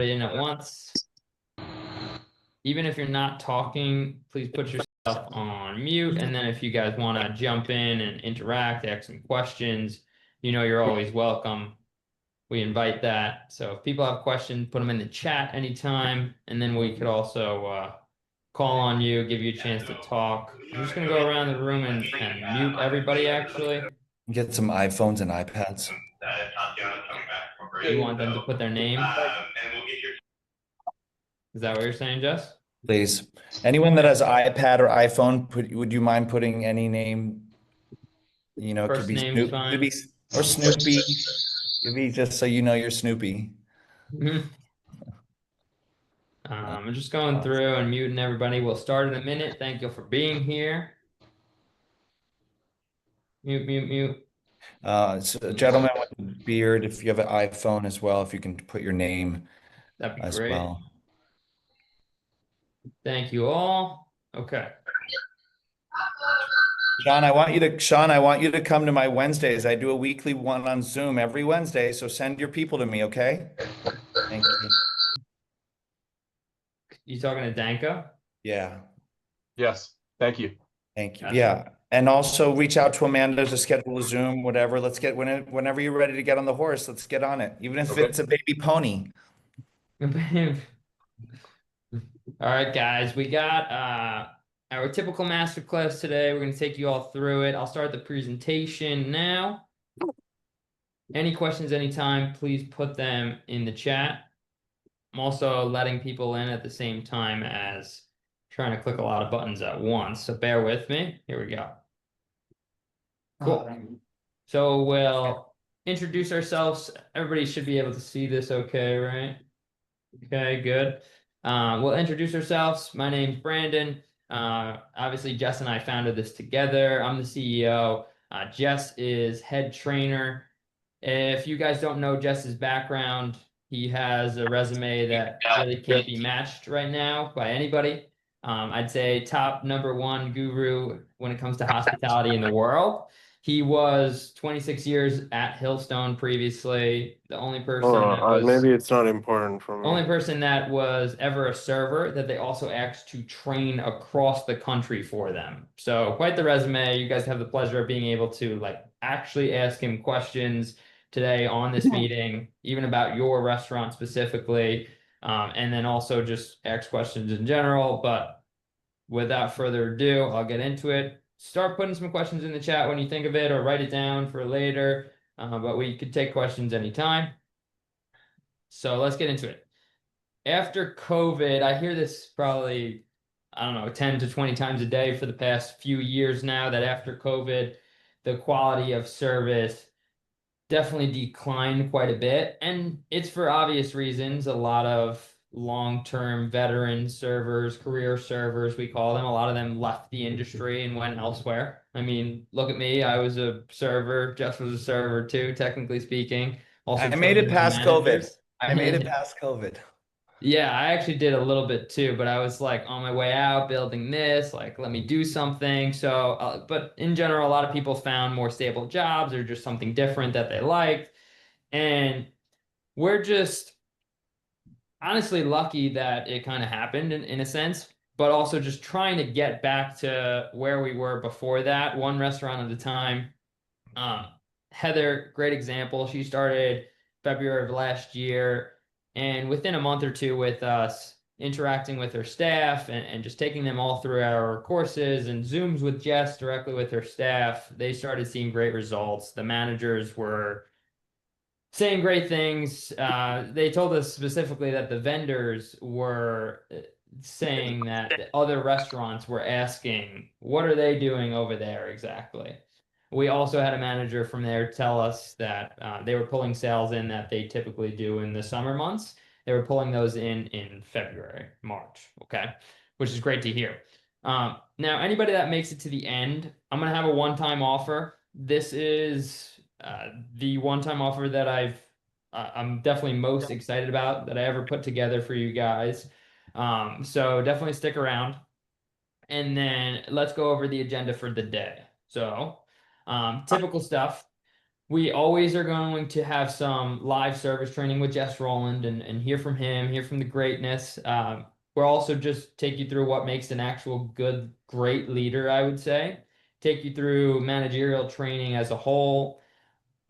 in at once. Even if you're not talking, please put yourself on mute. And then if you guys want to jump in and interact, ask some questions, you're always welcome. We invite that. So if people have questions, put them in the chat anytime. And then we could also call on you, give you a chance to talk. I'm just going to go around the room and mute everybody, actually. Get some iPhones and iPads. You want them to put their name? Is that what you're saying, Jess? Please. Anyone that has iPad or iPhone, would you mind putting any name? It could First be name's Snoop, fine. could be or Snoopy. Could be just so you know you're Snoopy. I'm just going through and muting everybody. We'll start in a minute. Thank you for being here. Mute, mute, mute. It's a gentleman with a beard. If you have an iPhone as well, if you can put your name That'd be as great. well. Thank you all. Okay. Sean, I want you to come to my Wednesdays. I do a weekly one on Zoom every Wednesday, so send your people to me, okay? Thank you. You talking to Danko? Yeah. Yes. Thank you. Thank you. Yeah. And also reach out to Amanda to schedule a Zoom, whatever. Let's get whenever you're ready to get on the horse, let's get on it. Even if it's a baby pony. All right, guys, we got our typical masterclass today. We're going to take you all through it. I'll start the presentation now. Any questions anytime, please put them in the chat. I'm also letting people in at the same time as trying to click a lot of buttons at once, so bear with me. Here we go. Cool. So we'll introduce ourselves. Everybody should be able to see this okay, right? Okay, good. We'll introduce ourselves. My name's Brandon. Obviously, Jess and I founded this together. I'm the CEO. Jess is head trainer. If you guys don't know Jess's background, he has a resume that really can't be matched right now by anybody. I'd say top #1 guru when it comes to hospitality in the world. He was 26 years at Hillstone previously. The only person that was maybe it's not important for me. only person that was ever a server that they also asked to train across the country for them. So quite the resume. You guys have the pleasure of being able to actually ask him questions today on this meeting, even about your restaurant specifically, and then also just ask questions in general. But without further ado, I'll get into it. Start putting some questions in the chat when you think of it, or write it down for later. But we could take questions anytime. So let's get into it. After COVID, I hear this probably, I don't know, 10 to 20 times a day for the past few years now, that after COVID, the quality of service definitely declined quite a bit. And it's for obvious reasons. A lot of long-term veteran servers, career servers, we call them, a lot of them left the industry and went elsewhere. I mean, look at me. I was a server. Jess was a server too, technically speaking. Also, I made it past COVID. I made it past COVID. Yeah, I actually did a little bit too, but I was like on my way out building this, like, let me do something. So, but in general, a lot of people found more stable jobs or just something different that they liked. And we're just honestly lucky that it kind of happened in a sense, but also just trying to get back to where we were before that, one restaurant at a time. Heather, great example. She started February of last year, and within a month or two with us, interacting with her staff and just taking them all through our courses and Zooms with Jess directly with her staff, they started seeing great results. The managers were saying great things. They told us specifically that the vendors were saying that other restaurants were asking, what are they doing over there exactly? We also had a manager from there tell us that they were pulling sales in that they typically do in the summer months. They were pulling those in February, March, okay, which is great to hear. Now, anybody that makes it to the end, I'm going to have a one-time offer. This is the one-time offer that I'm definitely most excited about that I ever put together for you guys. So definitely stick around. And then let's go over the agenda for the day. So typical stuff. We always are going to have some live service training with Jess Rowland and hear from him, hear from the greatness. We'll also just take you through what makes an actual good, great leader, I would say. Take you through managerial training as a whole.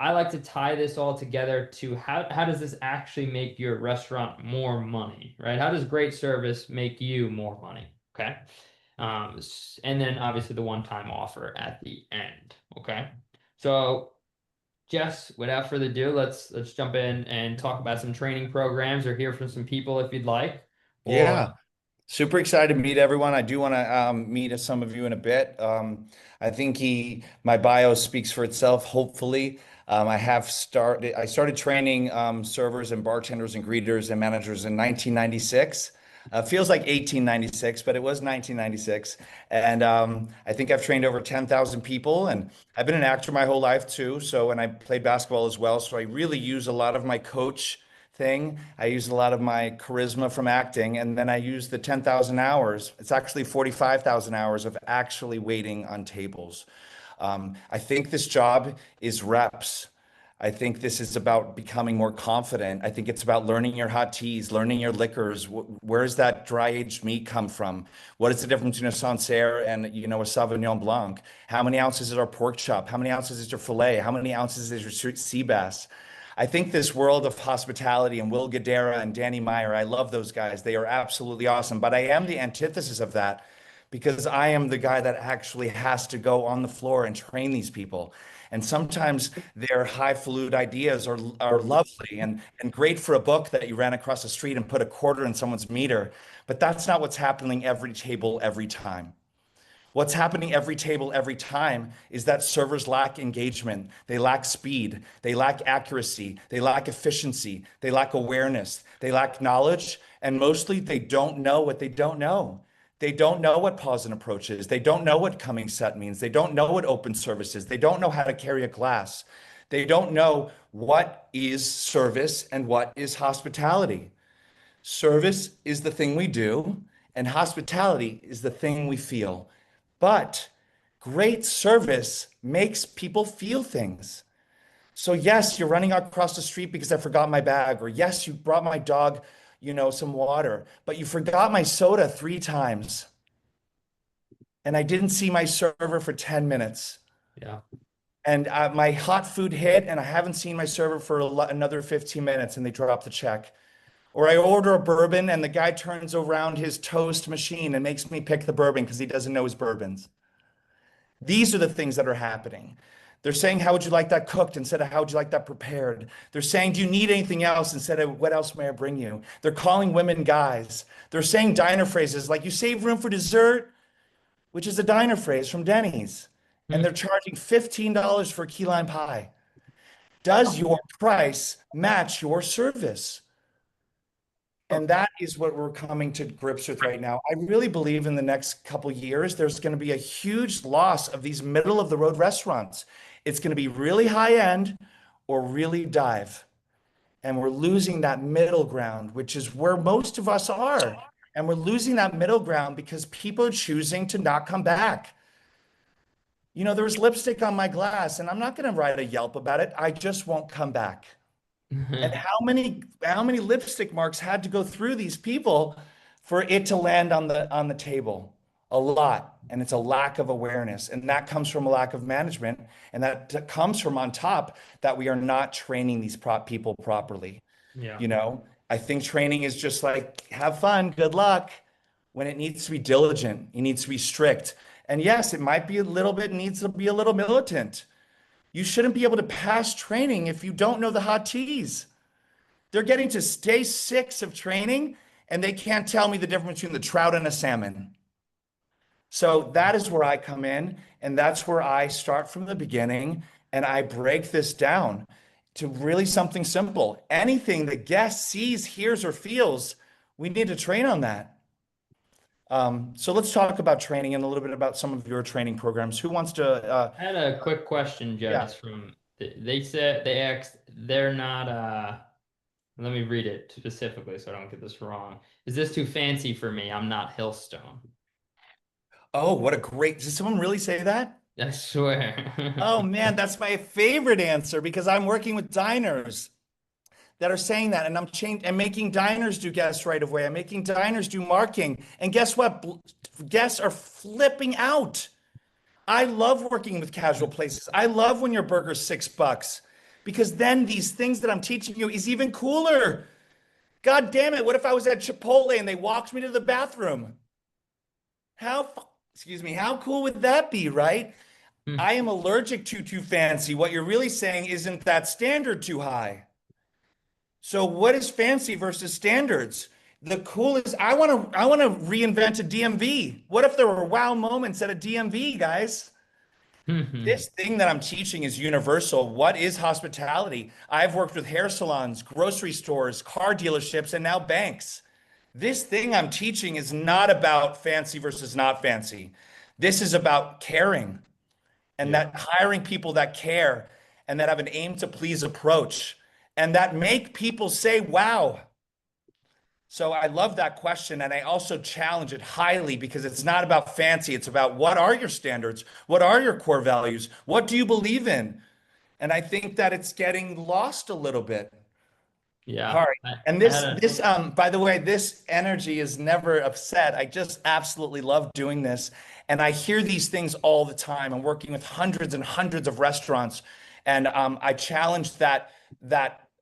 I like to tie this all together to how does this actually make your restaurant more money, right? How does great service make you more money? Okay. And then obviously the one-time offer at the end. Okay. So Jess, without further ado, let's jump in and talk about some training programs or hear from some people if you'd like. Or Yeah. Super excited to meet everyone. I do want to meet some of you in a bit. I think my bio speaks for itself, hopefully. I started training servers and bartenders and greeters and managers in 1996. Feels like 1896, but it was 1996. And I think I've trained over 10,000 people. And I've been an actor my whole life too. So, and I played basketball as well. So I really use a lot of my coach thing. I use a lot of my charisma from acting, and then I use the 10,000 hours. It's actually 45,000 hours of actually waiting on tables. I think this job is reps. I think this is about becoming more confident. I think it's about learning your hot teas, learning your liquors. Where's that dry aged meat come from? What is the difference between a Sancerre and a Sauvignon Blanc? How many ounces is our pork chop? How many ounces is your filet? How many ounces is your sea bass? I think this world of hospitality and Will Guidara and Danny Meyer, I love those guys. They are absolutely awesome. But I am the antithesis of that because I am the guy that actually has to go on the floor and train these people. And sometimes their highfalutin ideas are lovely and great for a book that you ran across the street and put a quarter in someone's meter. But that's not what's happening every table, every time. What's happening every table, every time is that servers lack engagement. They lack speed. They lack accuracy. They lack efficiency. They lack awareness. They lack knowledge. And mostly they don't know what they don't know. They don't know what pause and approach is. They don't know what coming set means. They don't know what open service is. They don't know how to carry a glass. They don't know what is service and what is hospitality. Service is the thing we do, and hospitality is the thing we feel. But great service makes people feel things. So, yes, you're running across the street because I forgot my bag, or yes, you brought my dog, some water, but you forgot my soda 3 times, and I didn't see my server for 10 minutes. yeah. And my hot food hit, and I haven't seen my server for another 15 minutes, and they drop the check. Or I order a bourbon and the guy turns around his toast machine and makes me pick the bourbon because he doesn't know his bourbons. These are the things that are happening. They're saying, how would you like that cooked instead of how would you like that prepared? They're saying, do you need anything else instead of what else may I bring you? They're calling women guys. They're saying diner phrases like you save room for dessert, which is a diner phrase from Denny's. And they're charging $15 for a key lime pie. Does your price match your service? And that is what we're coming to grips with right now. I really believe in the next couple years, there's going to be a huge loss of these middle of the road restaurants. It's going to be really high end or really dive. And we're losing that middle ground, which is where most of us are. And we're losing that middle ground because people are choosing to not come back. There was lipstick on my glass, and I'm not going to write a Yelp about it. I just won't come back. And how many lipstick marks had to go through these people for it to land on the table? A lot. And it's a lack of awareness. And that comes from a lack of management. And that comes from on top that we are not training these people properly. Yeah. I think training is just like have fun, good luck, when it needs to be diligent, it needs to be strict. And yes, it might be a little bit, needs to be a little militant. You shouldn't be able to pass training if you don't know the hot teas. They're getting to day 6 of training and they can't tell me the difference between the trout and a salmon. So that is where I come in, and that's where I start from the beginning and I break this down to really something simple. Anything the guest sees, hears, or feels, we need to train on that. So let's talk about training and a little bit about some of your training programs. Who wants to? I had a quick question, Yeah. Jess, they said they asked they're not let me read it specifically so I don't get this wrong. Is this too fancy for me? I'm not Hillstone. Oh, what a great! Did someone really say that? I swear. Oh man, that's my favorite answer because I'm working with diners that are saying that, and I'm making diners do guest right away. I'm making diners do marking, and guess what? Guests are flipping out. I love working with casual places. I love when your burger's $6 because then these things that I'm teaching you is even cooler. God damn it! What if I was at Chipotle and they walked me to the bathroom? Excuse me, how cool would that be, right? I am allergic to too fancy. What you're really saying isn't that standard too high. So what is fancy versus standards? The coolest, I want to reinvent a DMV. What if there were wow moments at a DMV, guys? This thing that I'm teaching is universal. What is hospitality? I've worked with hair salons, grocery stores, car dealerships, and now banks. This thing I'm teaching is not about fancy versus not fancy. This is about caring and Yeah. that hiring people that care and that have an aim to please approach and that make people say, wow. So I love that question. And I also challenge it highly because it's not about fancy. It's about what are your standards? What are your core values? What do you believe in? And I think that it's getting lost a little bit. All Yeah. right. And I had a by the way, this energy is never upset. I just absolutely love doing this. And I hear these things all the time. I'm working with hundreds and hundreds of restaurants. And I challenge that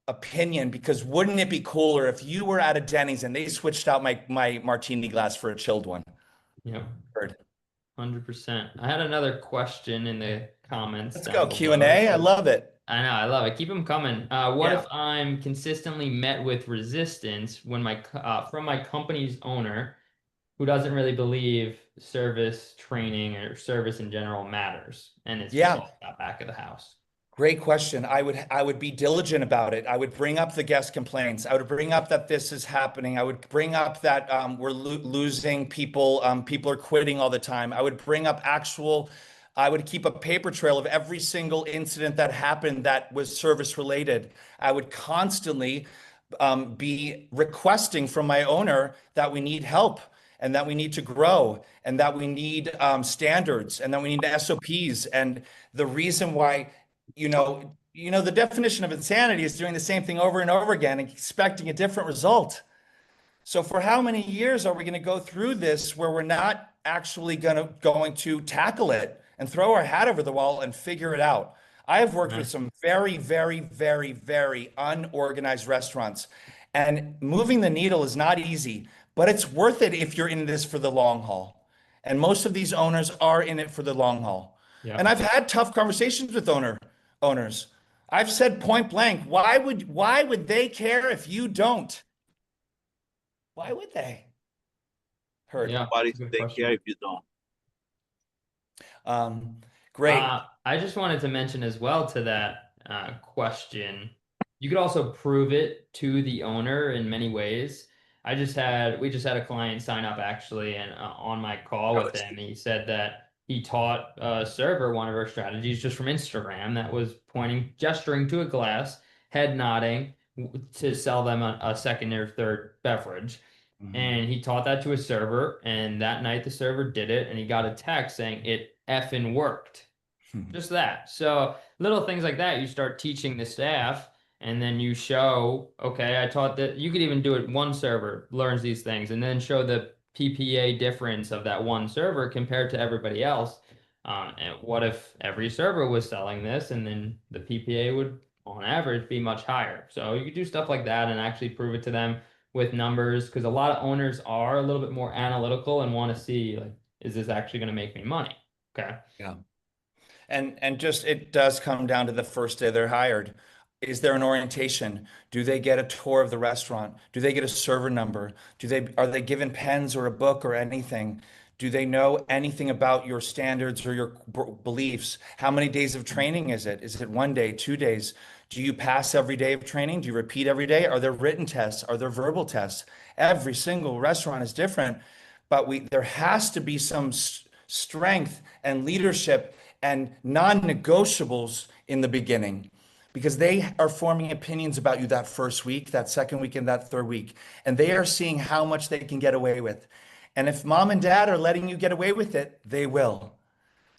opinion because wouldn't it be cooler if you were at a Denny's and they switched out my martini glass for a chilled one? yeah, Heard. 100%. I had another question in the comments Let's go down below. Q&A. I love it. I know, I love it. Keep them coming. What Yeah. if I'm consistently met with resistance when from my company's owner who doesn't really believe service training or service in general matters, and it's just Yeah. all about back of the house? Great question. I would be diligent about it. I would bring up the guest complaints. I would bring up that this is happening. I would bring up that we're losing people. People are quitting all the time. I would bring up actual. I would keep a paper trail of every single incident that happened that was service related. I would constantly be requesting from my owner that we need help and that we need to grow and that we need standards and that we need SOPs. And the reason why, the definition of insanity is doing the same thing over and over again and expecting a different result. So for how many years are we going to go through this where we're not actually going to tackle it and throw our hat over the wall and figure it out? I have worked with Mhm. some very, very, very, very unorganized restaurants, and moving the needle is not easy, but it's worth it if you're in this for the long haul. And most of these owners are in it for the long haul. And Yeah. I've had tough conversations with owners. I've said point blank, why would they care if you don't? Why would they? Heard. Yeah. Nobody Good take care question. if you don't. Um, great. I just wanted to mention as well to that question, you could also prove it to the owner in many ways. We just had a client sign up actually, and on my call with him, he said that he taught a server one of our strategies just from Instagram that was gesturing to a glass, head nodding to sell them a second or third beverage. Mhm. And he taught that to a server, and that night the server did it, and he got a text saying it effing worked. Just that. So little things like that, you start teaching the staff, and then you show, okay, I taught that you could even do it one server learns these things, and then show the PPA difference of that one server compared to everybody else. And what if every server was selling this, and then the PPA would, on average, be much higher? So you could do stuff like that and actually prove it to them with numbers, because a lot of owners are a little bit more analytical and want to see, like, is this actually going to make me money? Okay. Yeah. And just it does come down to the first day they're hired. Is there an orientation? Do they get a tour of the restaurant? Do they get a server number? Are they given pens or a book or anything? Do they know anything about your standards or your beliefs? How many days of training is it? Is it 1 day, 2 days? Do you pass every day of training? Do you repeat every day? Are there written tests? Are there verbal tests? Every single restaurant is different, but there has to be some strength and leadership and non-negotiables in the beginning because they are forming opinions about you that first week, that second week, and that third week. And they are seeing how much they can get away with. And if mom and dad are letting you get away with it, they will.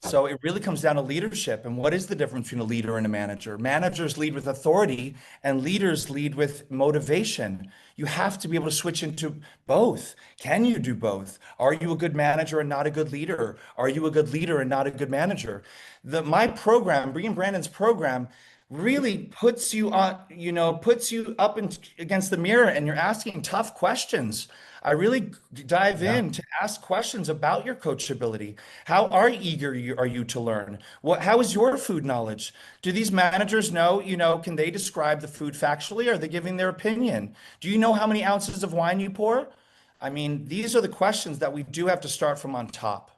So it really comes down to leadership. And what is the difference between a leader and a manager? Managers lead with authority and leaders lead with motivation. You have to be able to switch into both. Can you do both? Are you a good manager and not a good leader? Are you a good leader and not a good manager? My program, Bree and Brandon's program, really puts you on, puts you up against the mirror and you're asking tough questions. I really dive Yeah. in to ask questions about your coachability. How are are you to learn? How is your food knowledge? Do these managers know, can they describe the food factually? Are they giving their opinion? Do you know how many ounces of wine you pour? I mean, these are the questions that we do have to start from on top.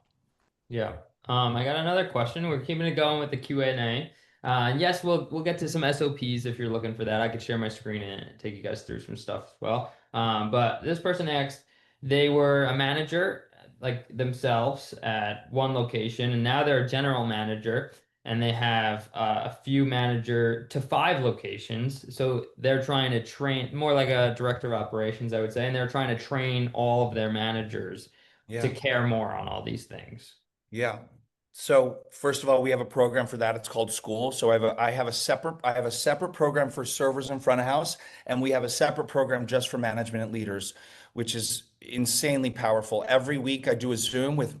Yeah. I got another question. We're keeping it going with the Q&A. And yes, we'll get to some SOPs if you're looking for that. I could share my screen and take you guys through some stuff as well. But this person asked, they were a manager like themselves at one location, and now they're a general manager, and they have a few manager to 5 locations. So they're trying to train more like a director of operations, I would say, and they're trying to train all of their managers to Yeah. care more on all these things. Yeah. So first of all, we have a program for that. It's called School. So I have a separate program for servers and front of house, and we have a separate program just for management and leaders, which is insanely powerful. Every week I do a Zoom with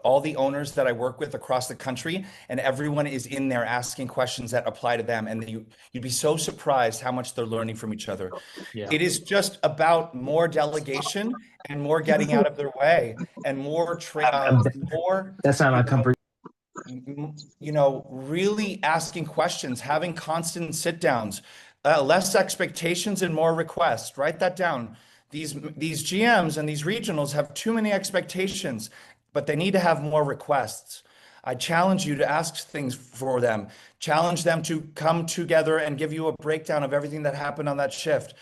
all the owners that I work with across the country, and everyone is in there asking questions that apply to them. And you'd be so surprised how much they're learning from each other. Yeah. It is just about more delegation and more getting out of their way and more, That's not you my know, comfort. really asking questions, having constant sit downs, less expectations and more requests. Write that down. These GMs and these regionals have too many expectations, but they need to have more requests. I challenge you to ask things for them. Challenge them to come together and give you a breakdown of everything that happened on that shift.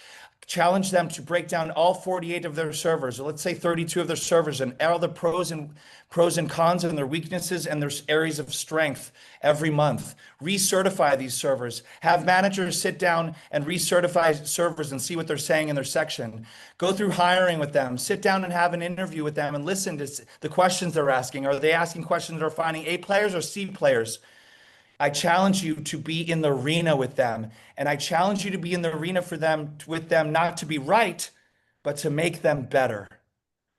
Challenge them to break down all 48 of their servers, or let's say 32 of their servers, and all the pros and cons and their weaknesses and their areas of strength every month. Recertify these servers. Have managers sit down and recertify servers and see what they're saying in their section. Go through hiring with them. Sit down and have an interview with them and listen to the questions they're asking. Are they asking questions that are finding A players or C players? I challenge you to be in the arena with them. And I challenge you to be in the arena with them, not to be right, but to make them better.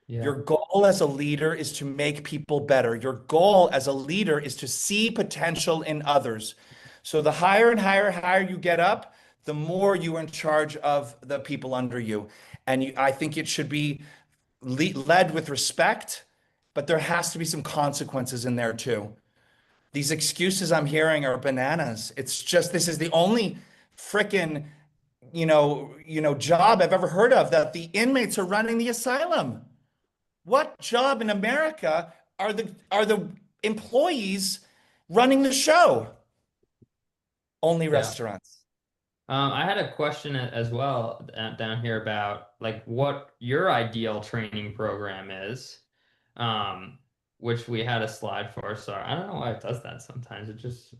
Yeah. Your goal as a leader is to make people better. Your goal as a leader is to see potential in others. So the higher and higher you get up, the more you are in charge of the people under you. And I think it should be led with respect, but there has to be some consequences in there too. These excuses I'm hearing are bananas. It's just this is the only frickin' job I've ever heard of that the inmates are running the asylum. What job in America are the employees running the show? Only Yeah. restaurants. I had a question as well down here about like what your ideal training program is, which we had a slide for. So I don't know why it does that sometimes.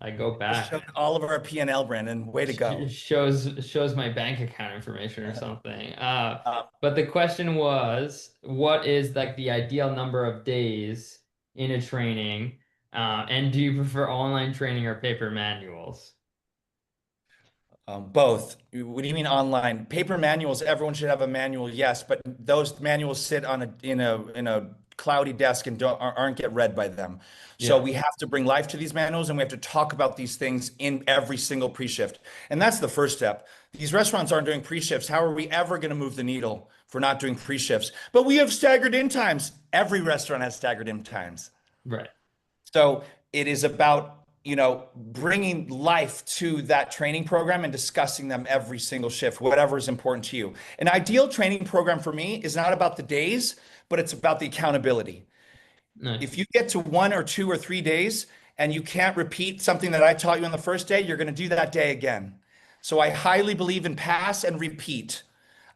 I go Just back show all of our P&L, Brandon. Way to go. it shows my bank account information or something. Uh, But the question was, what is like the ideal number of days in a training? And do you prefer online training or paper manuals? Both. What do you mean online? Paper manuals, everyone should have a manual, yes, but those manuals sit on in a cloudy desk and aren't get read by them. So Yeah. we have to bring life to these manuals and we have to talk about these things in every single pre-shift. And that's the first step. These restaurants aren't doing pre-shifts. How are we ever going to move the needle for not doing pre-shifts? But we have staggered in times. Every restaurant has staggered in times. Right. So it is about, bringing life to that training program and discussing them every single shift, whatever is important to you. An ideal training program for me is not about the days, but it's about the accountability. Nice. If you get to 1 or 2 or 3 days and you can't repeat something that I taught you on the first day, you're going to do that day again. So I highly believe in pass and repeat.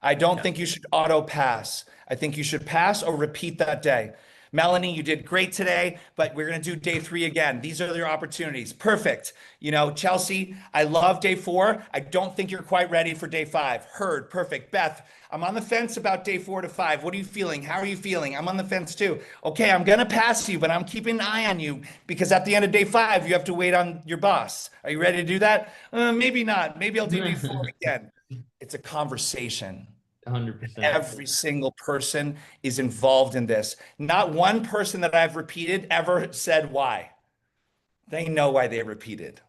I don't Yeah. think you should auto pass. I think you should pass or repeat that day. Melanie, you did great today, but we're going to do day 3 again. These are your opportunities. Perfect. You know, Chelsea, I love day 4. I don't think you're quite ready for day 5. Heard. Perfect. Beth, I'm on the fence about day 4 to 5. What are you feeling? How are you feeling? I'm on the fence too. Okay, I'm going to pass you, but I'm keeping an eye on you because at the end of day 5, you have to wait on your boss. Are you ready to do that? Maybe not. Maybe I'll do day 4 again. It's a conversation. 100%. Every single person is involved in this. Not one person that I've repeated ever said why. They know why they repeated,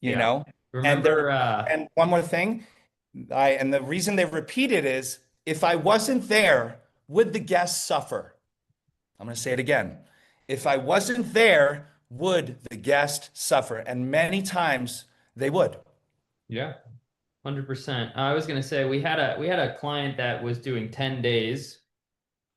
you Yeah. know? And Remember, they're and one more thing, and the reason they repeated is if I wasn't there, would the guests suffer? I'm going to say it again. If I wasn't there, would the guest suffer? And many times they would. yeah, 100%. I was gonna say we had a client that was doing 10 days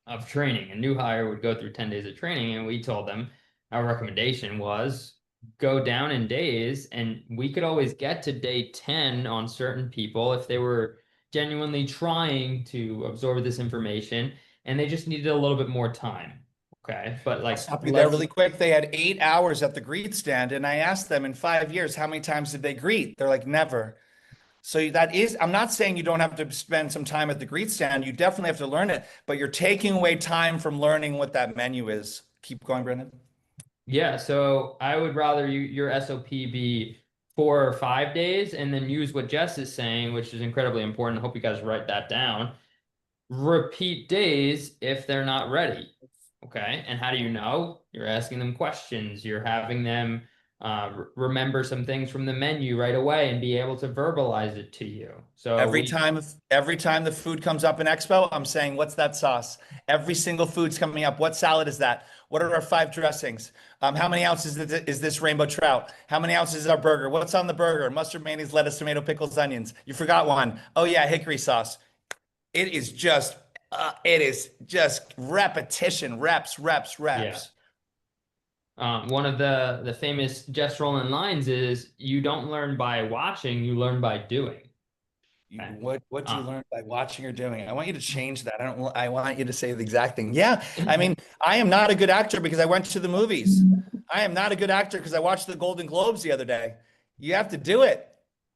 of training. A new hire would go through 10 days of training, and we told them our recommendation was go down in days, and we could always get to day 10 on certain people if they were genuinely trying to absorb this information and they just needed a little bit more time. Okay. But I'll like, stop you there let's, really quick. They had 8 hours at the greet stand, and I asked them in 5 years, how many times did they greet? They're like, never. So that is, I'm not saying you don't have to spend some time at the greet stand. You definitely have to learn it, but you're taking away time from learning what that menu is. Keep going, Brendan. yeah. So I would rather your SOP be 4 or 5 days and then use what Jess is saying, which is incredibly important. I hope you guys write that down. Repeat days if they're not ready. Okay. And how do you know? You're asking them questions. You're having them remember some things from the menu right away and be able to verbalize it to you. So Every time the food comes up in Expo, I'm saying, what's that sauce? Every single food's coming up. What salad is that? What are our 5 dressings? How many ounces is this rainbow trout? How many ounces is our burger? What's on the burger? Mustard, mayonnaise, lettuce, tomato, pickles, onions. You forgot one. Oh yeah, hickory sauce. It is just repetition, reps, reps, yeah. reps. One of the famous Jess Roland lines is you don't learn by watching, you learn by doing. Okay. What you Uh, learn by watching or doing? I want you to change that. I want you to say the exact thing. Yeah. I mean, I am not a good actor because I went to the movies. I am not a good actor because I watched the Golden Globes the other day. You have to do it.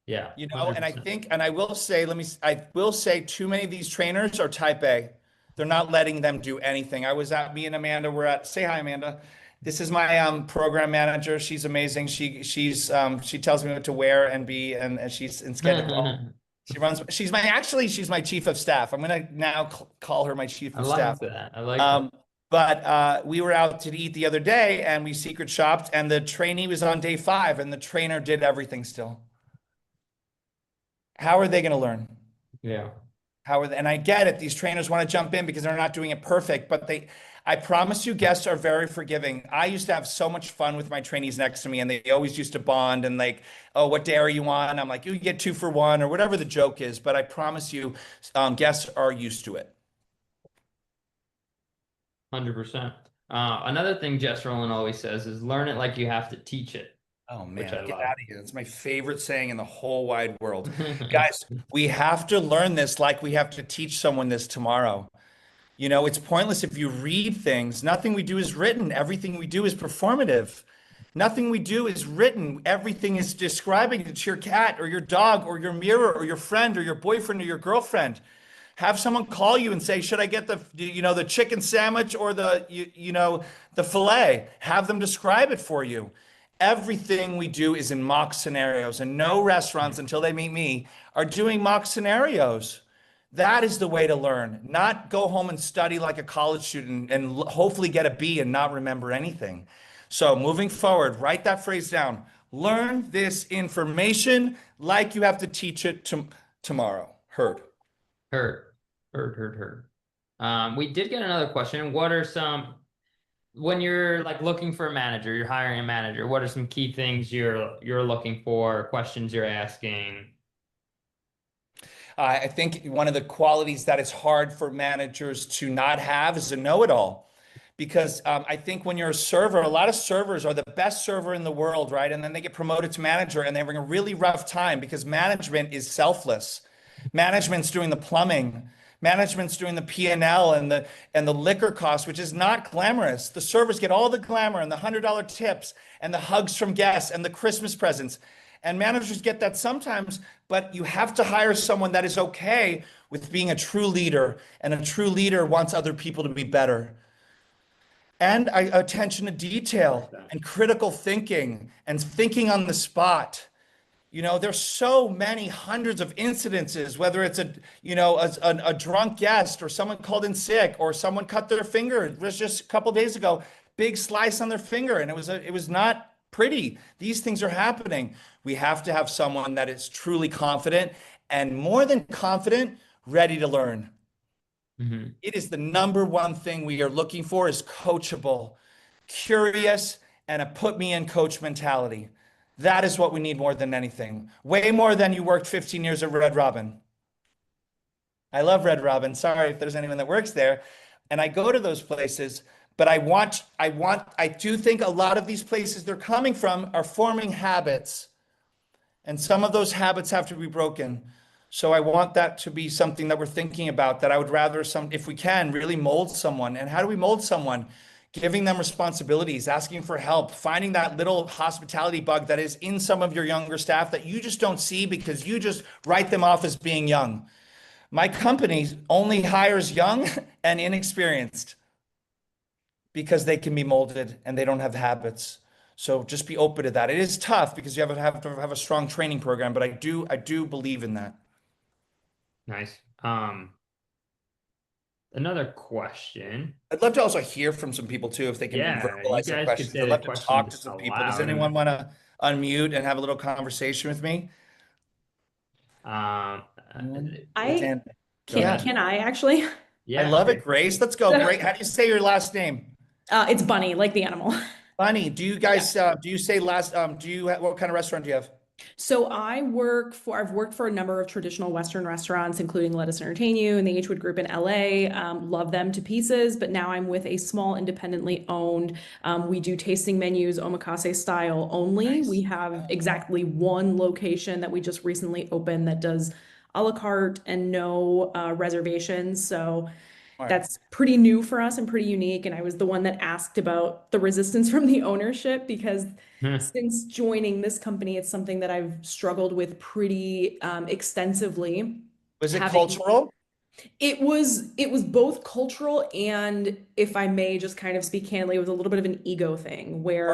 yeah, You know, and 100%. I will say, I will say too many of these trainers are type A. They're not letting them do anything. Me and Amanda were say hi, Amanda. This is my program manager. She's amazing. She tells me what to wear and be, and she's in schedule. She's my chief of staff. I'm gonna now call her my chief I of like staff. that. I like that. Um, but we were out to eat the other day and we secret shopped, and the trainee was on day 5 and the trainer did everything still. How are they going to learn? Yeah. And I get it. These trainers want to jump in because they're not doing it perfect, but I promise you, guests are very forgiving. I used to have so much fun with my trainees next to me, and they always used to bond and like, oh, what day are you on? I'm like, you get 2 for 1 or whatever the joke is. But I promise you, guests are used to it. 100%. Another thing Jess Rowland always says is learn it like you have to teach it, Oh which man, I get love. out of here. It's my favorite saying in the whole wide world. Guys, we have to learn this like we have to teach someone this tomorrow. You know, it's pointless if you read things. Nothing we do is written. Everything we do is performative. Nothing we do is written. Everything is describing it to your cat or your dog or your mirror or your friend or your boyfriend or your girlfriend. Have someone call you and say, should I get the chicken sandwich or the filet? Have them describe it for you. Everything we do is in mock scenarios, and no restaurants until they meet me are doing mock scenarios. That is the way to learn, not go home and study like a college student and hopefully get a B and not remember anything. So moving forward, write that phrase down. Learn this information like you have to teach it tomorrow. Heard. Heard, heard. We did get another question. What are some, when you're like looking for a manager, you're hiring a manager, what are some key things you're looking for, questions you're asking? I think one of the qualities that is hard for managers to not have is a know-it-all. Because I think when you're a server, a lot of servers are the best server in the world, right? And then they get promoted to manager and they're having a really rough time because management is selfless. Management's doing the plumbing. Management's doing the P&L and the liquor cost, which is not glamorous. The servers get all the glamour and the $100 tips and the hugs from guests and the Christmas presents. And managers get that sometimes, but you have to hire someone that is okay with being a true leader, and a true leader wants other people to be better. And attention to I like detail that. and critical thinking and thinking on the spot. There's so many hundreds of incidences, whether it's a drunk guest or someone called in sick or someone cut their finger. It was just a couple days ago, big slice on their finger, and it was not pretty. These things are happening. We have to have someone that is truly confident, and more than confident, ready to learn. Hmm. It is the number one thing we are looking for is coachable, curious, and a put me in coach mentality. That is what we need more than anything. Way more than you worked 15 years at Red Robin. I love Red Robin. Sorry if there's anyone that works there. And I go to those places, but I do think a lot of these places they're coming from are forming habits. And some of those habits have to be broken. So I want that to be something that we're thinking about, that I would rather if we can, really mold someone. And how do we mold someone? Giving them responsibilities, asking for help, finding that little hospitality bug that is in some of your younger staff that you just don't see because you just write them off as being young. My company only hires young and inexperienced because they can be molded and they don't have habits. So just be open to that. It is tough because you have to have a strong training program, but I do believe in that. Nice. Another question. I'd love to also hear from some people too, if they can Yeah, you verbalize their guys could questions. say I'd the love to talk questions to some people. Does aloud anyone and want to unmute and have a little conversation with me? um Anyone? Raise I hand. Go can ahead. yeah, can I actually? I yeah, love it, Grace. Let's go. Great. How do you say your last name? It's Bunny, like the animal. Bunny. Do you Yeah. guys do you say last what kind of restaurant do you have? So I've worked for a number of traditional Western restaurants, including Let Us Entertain You and the H Wood Group in LA. Love them to pieces, but now I'm with a small independently owned. We do tasting menus, omakase style only. Nice. We have exactly one location that we just recently opened that does a la carte and no reservations. So Smart. that's pretty new for us and pretty unique. And I was the one that asked about the resistance from the ownership because since joining this company, it's something that I've struggled with pretty extensively. Was it Having cultural? it was both cultural and, if I may just kind of speak candidly, it was a little bit of an ego thing where,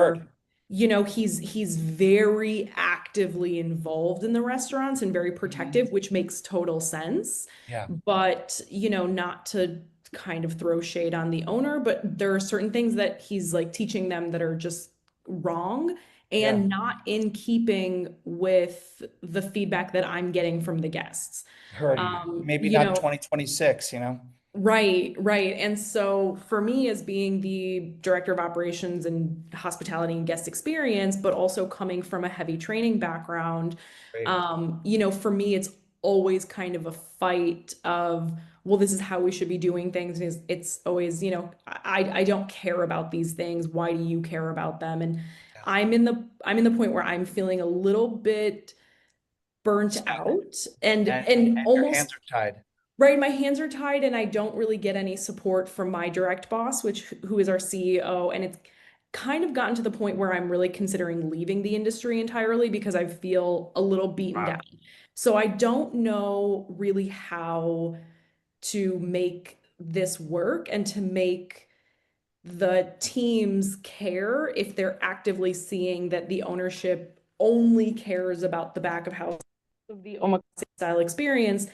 Heard. he's very actively involved in the restaurants and very Mhm. protective, which makes total sense. Yeah. But, not to kind of throw shade on the owner, but there are certain things that he's like teaching them that are just wrong Yeah. and not in keeping with the feedback that I'm getting from the guests. Heard. Um, Maybe you not know, 2026, you know? Right, right. And so for me, as being the director of operations and hospitality and guest experience, but also coming from a heavy training background, Great. for me, it's always kind of a fight of, well, this is how we should be doing things. It's always, I don't care about these things. Why do you care about them? And Yeah. I'm in the point where I'm feeling a little bit burnt Stuck. out and And and your hands almost. are tied. Right, my hands are tied and I don't really get any support from my direct boss, who is our CEO, and it's kind of gotten to the point where I'm really considering leaving the industry entirely because I feel a little beaten wow. down. So I don't know really how to make this work and to make the teams care if they're actively seeing that the ownership only cares about the back of house of the omakase style experience.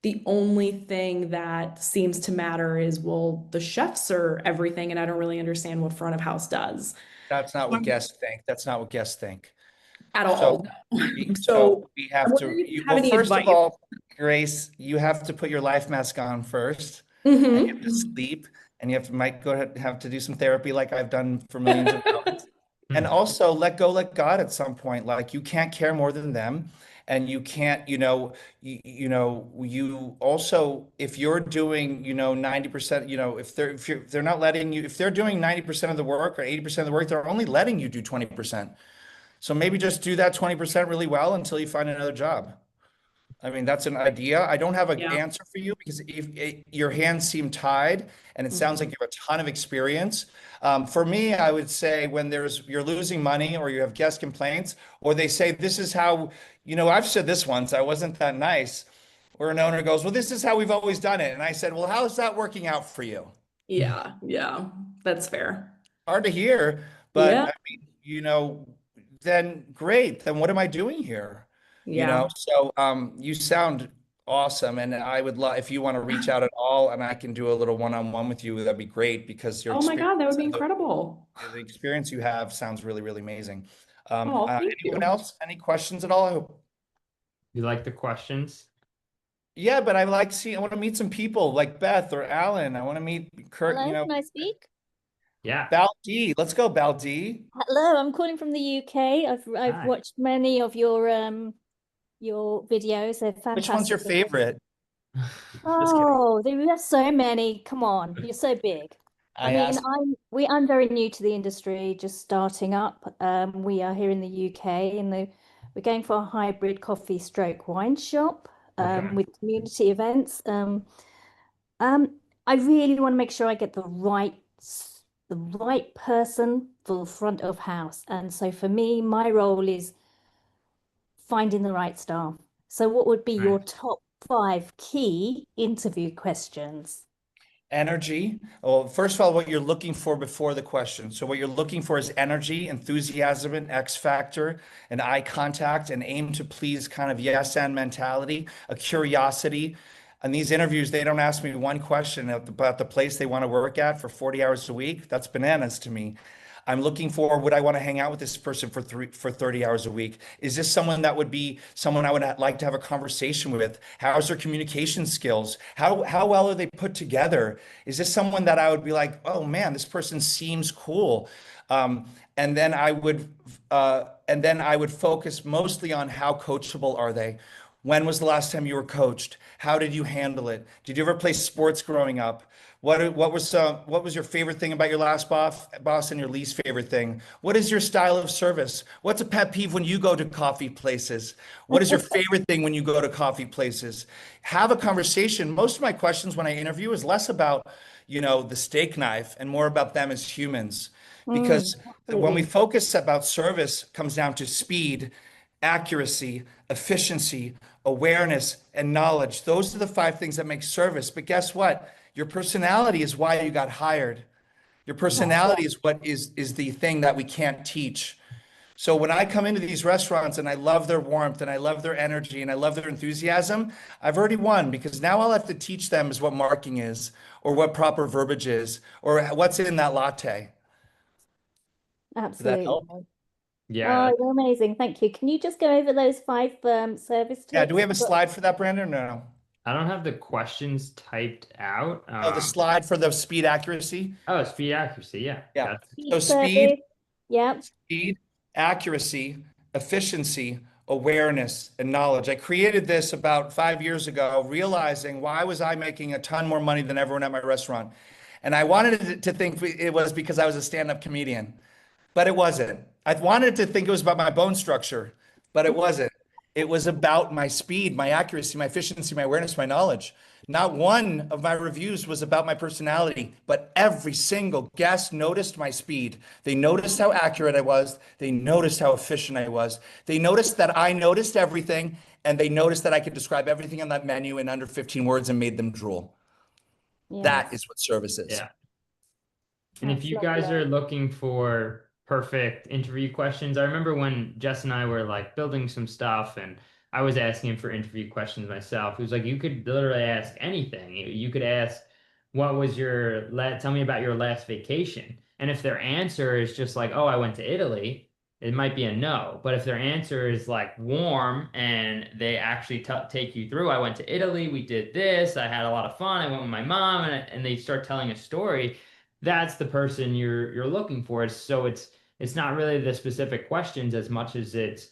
The only thing that seems to matter is, well, the chefs are everything, and I don't really understand what front of house does That's not what guests think. That's not what guests think. at So all. so So we I'm have to wondering if you have well, any first of advice. all, Grace, you have to put your life mask on first, and you have to Mhm. sleep, and you might go ahead have to do some therapy like I've done for millions of dollars. And Hmm. also let go, let God at some point. Like you can't care more than them. And you can't, you also, if you're doing, 90%, if they're not letting you, if they're doing 90% of the work or 80% of the work, they're only letting you do 20%. So maybe just do that 20% really well until you find another job. I mean, that's an idea. I don't have an Yeah. answer for you because your hands seem tied and it sounds like Mhm. you have a ton of experience. For me, I would say when you're losing money or you have guest complaints, or they say, this is how, I've said this once, I wasn't that nice, where an owner goes, well, this is how we've always done it. And I said, well, how's that working out for you? Yeah, yeah, that's fair. Hard to hear, but Yeah, I mean, then great. Then what am I doing here? yeah. So you sound awesome, and I would love if you want to reach out at all, and I can do a little one-on-one with you. That'd be great because your Oh my experience, God, that would be and incredible. the experience you have sounds really, really amazing. Oh, thank Anyone you. else? Any questions at all? You like the questions? Yeah, but I want to meet some people like Beth or Alan. I want to meet Kurt, Hello, can I speak? Yeah. Baldi. Let's go, Baldi. Hello, I'm calling from the UK. I've Hi. watched many of your videos. They're Which one's your fantastic. favorite? Just kidding. Oh, there are so many. Come on, you're so big. I I mean, asked. I'm very new to the industry, just starting up. We are here in the UK, we're going for a hybrid coffee stroke wine shop Okay. with community events. Um, I really want to make sure I get the right person for the front of house. And so for me, my role is finding the right staff. So what would be your Nice. top 5 key interview questions? Energy. Well, first of all, what you're looking for before the question. So, what you're looking for is energy, enthusiasm, and X factor, and eye contact, and aim to please kind of yes and mentality, a curiosity. And these interviews, they don't ask me one question about the place they want to work at for 40 hours a week. That's bananas to me. I'm looking for, would I want to hang out with this person for 30 hours a week? Is this someone that would be someone I would like to have a conversation with? How's their communication skills? How well are they put together? Is this someone that I would be like, oh man, this person seems cool? And then I would focus mostly on how coachable are they? When was the last time you were coached? How did you handle it? Did you ever play sports growing up? What was your favorite thing about your last boss and your least favorite thing? What is your style of service? What's a pet peeve when you go to coffee places? What is your favorite thing when you go to coffee places? Have a conversation. Most of my questions when I interview is less about, the steak knife and more about them as humans. Because when we Absolutely. focus about service comes down to speed, accuracy, efficiency, awareness, and knowledge. Those are the 5 things that make service. But guess what? Your personality is why you got hired. Your That's personality is what is the thing that we can't teach. So when I come into these restaurants and I love their warmth and I love their energy and I love their enthusiasm, I've already won because now all I have to teach them is what marking is or what proper verbiage is or what's in that latte. Did that absolutely. help? Yeah. Oh, you're amazing. Thank you. Can you just go over those 5 service Yeah, do we tips? have a slide for that, Brandon? No. I don't have the questions typed out. Oh, the slide for the speed accuracy. Oh, speed accuracy. Yeah. Yeah. That's So Speed service. Yep. speed, accuracy, efficiency, awareness, and knowledge. I created this about 5 years ago, realizing why was I making a ton more money than everyone at my restaurant? And I wanted it to think it was because I was a stand-up comedian, but it wasn't. I wanted to think it was about my bone structure, but it wasn't. It was about my speed, my accuracy, my efficiency, my awareness, my knowledge. Not one of my reviews was about my personality, but every single guest noticed my speed. They noticed how accurate I was. They noticed how efficient I was. They noticed that I noticed everything, and they noticed that I could describe everything on that menu in under 15 words and made them drool. That Yes. is what service is. yeah. And if That's you guys are lovely. looking for perfect interview questions, I remember when Jess and I were like building some stuff and I was asking him for interview questions myself. He was like, you could literally ask anything. You could ask, what was tell me about your last vacation. And if their answer is just like, oh, I went to Italy, it might be a no. But if their answer is like warm and they actually take you through, I went to Italy, we did this, I had a lot of fun, I went with my mom, and they start telling a story, that's the person you're looking for. So it's not really the specific questions as much as it's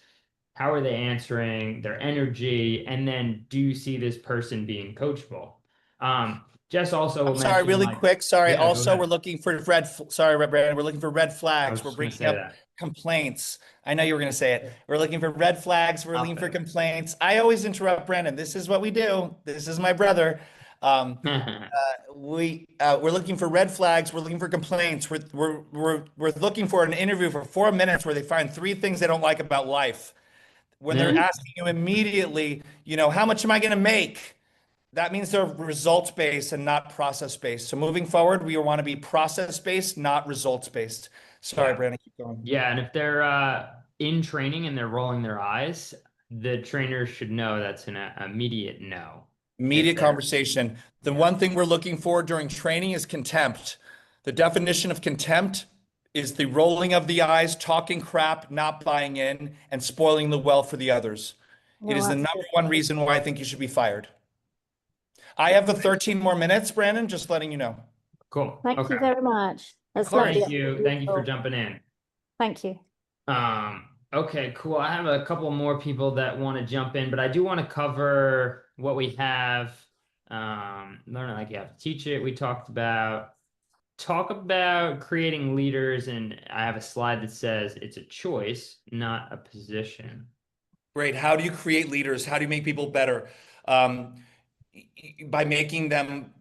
how are they answering, their energy, and then do you see this person being coachable? Jess also I'm sorry, mentioned really like, quick. Sorry. yeah, go Also, ahead. we're looking for Brandon. We're looking for red I flags. was We're just gonna bringing say up that. complaints. I know you were going to say it. We're looking for red flags. We're I'll looking say for it. complaints. I always interrupt Brandon. This is what we do. This is my brother. Um, we're looking for red flags. We're looking for complaints. We're looking for an interview for 4 minutes where they find 3 things they don't like about life. When they're Mhm. asking you immediately, how much am I going to make? That means they're results based and not process based. So moving forward, we want to be process based, not results based. Sorry, Yeah. Brandon, keep going. Yeah, and if they're in training and they're rolling their eyes, the trainer should know that's an immediate no. If Immediate they're, conversation. The yeah, one thing we're looking for during training is contempt. The definition of contempt is the rolling of the eyes, talking crap, not buying in, and spoiling the well for the others. It No, is the number absolutely. one reason why I think you should be fired. I have the 13 more minutes, Brandon, just letting you know. cool. Thank Okay. you very much. Of That's course. lovely. Thank you. Thank you for jumping in. Thank you. Okay, cool. I have a couple more people that want to jump in, but I do want to cover what we have. Learn it like you have to teach it. We talk about creating leaders, and I have a slide that says it's a choice, not a position. Great. How do you create leaders? How do you make people better? Um, by making them,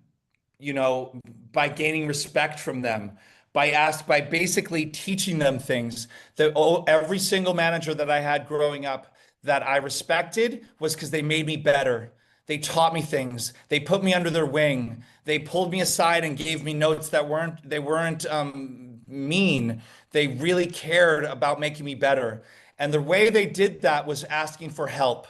you know, by gaining respect from them, by basically teaching them things that every single manager that I had growing up that I respected was because they made me better. They taught me things. They put me under their wing. They pulled me aside and gave me notes that weren't mean. They really cared about making me better. And the way they did that was asking for help.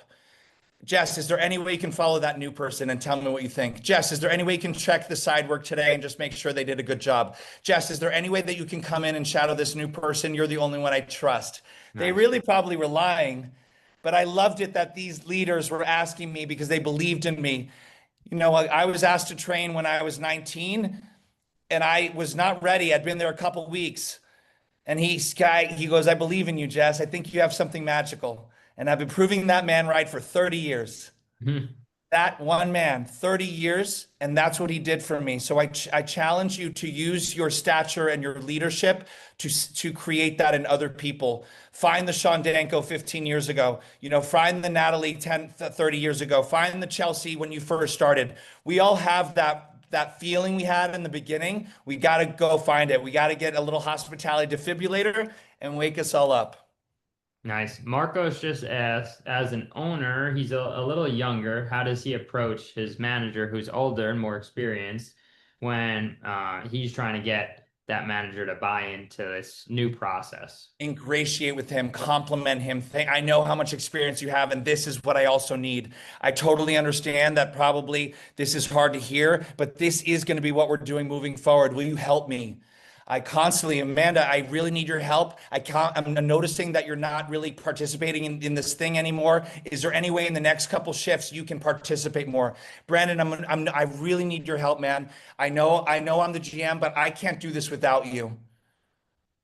Jess, is there any way you can follow that new person and tell me what you think? Jess, is there any way you can check the side work today and just make sure they did a good job? Jess, is there any way that you can come in and shadow this new person? You're the only one I trust. They Nice. really probably were lying, but I loved it that these leaders were asking me because they believed in me. I was asked to train when I was 19 and I was not ready. I'd been there a couple weeks. And he goes, I believe in you, Jess. I think you have something magical. And I've been proving that man right for 30 years. That one man, 30 years, and that's what he did for me. So I challenge you to use your stature and your leadership to create that in other people. Find the Sean Danko 15 years ago. Find the Natalie 30 years ago. Find the Chelsea when you first started. We all have that feeling we had in the beginning. We got to go find it. We got to get a little hospitality defibrillator and wake us all up. Nice. Marcos just asked, as an owner, he's a little younger. How does he approach his manager who's older and more experienced when he's trying to get that manager to buy into this new process? Ingratiate with him, compliment him. I know how much experience you have, and this is what I also need. I totally understand that probably this is hard to hear, but this is going to be what we're doing moving forward. Will you help me? I constantly, Amanda, I really need your help. I'm noticing that you're not really participating in this thing anymore. Is there any way in the next couple shifts you can participate more? Brandon, I really need your help, man. I know I'm the GM, but I can't do this without you.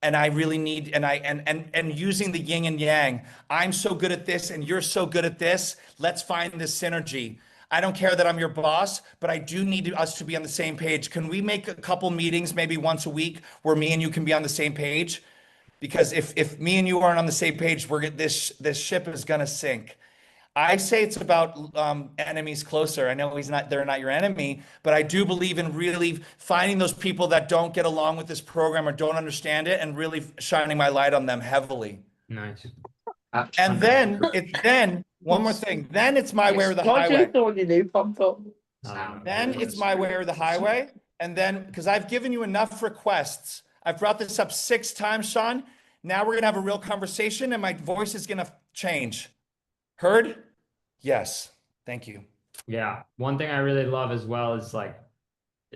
And I really need, and using the yin and yang. I'm so good at this and you're so good at this. Let's find this synergy. I don't care that I'm your boss, but I do need us to be on the same page. Can we make a couple meetings, maybe once a week, where me and you can be on the same page? Because if me and you aren't on the same page, this ship is gonna sink. I say it's about enemies closer. I know they're not your enemy, but I do believe in really finding those people that don't get along with this program or don't understand it and really shining my light on them heavily. Nice. And then one more thing. Then it's my way or the highway. Then it's my way or the highway. And then, because I've given you enough requests, I've brought this up 6 times, Sean. Now we're gonna have a real conversation and my voice is gonna change. Heard? Yes. Thank you. Yeah. One thing I really love as well is like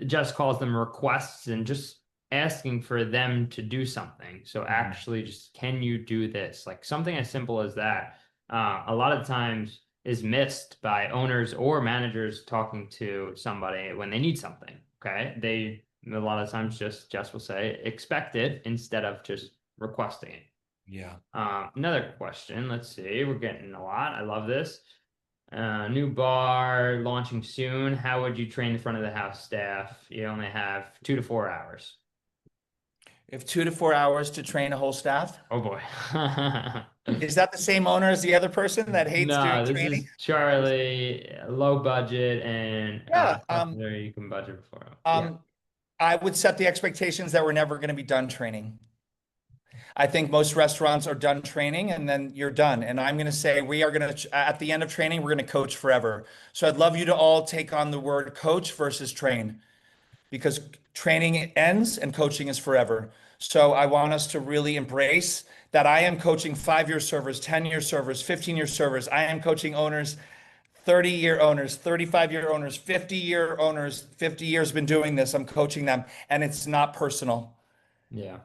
Jess calls them requests and just asking for them to do something. So actually just, can you do this? Like something as simple as that. A lot of times is missed by owners or managers talking to somebody when they need something. Okay. They a lot of times Jess will say expect it instead of just requesting it. Yeah. Another question. Let's see. We're getting a lot. I love this. New bar launching soon. How would you train the front of the house staff? You only have 2 to 4 hours. If 2 to 4 hours to train a whole staff, Oh boy. is that the same owner as the other person that hates doing No, this training? is Charlie, low budget, and Yeah. there you can budget for him. Yeah. Um, I would set the expectations that we're never going to be done training. I think most restaurants are done training and then you're done. And I'm going to say we are going to, at the end of training, we're going to coach forever. So I'd love you to all take on the word coach versus train because training ends and coaching is forever. So I want us to really embrace that I am coaching 5-year servers, 10-year servers, 15-year servers. I am coaching owners, 30-year owners, 35-year owners, 50-year owners, 50 years been doing this. I'm coaching them and it's not personal, Yeah.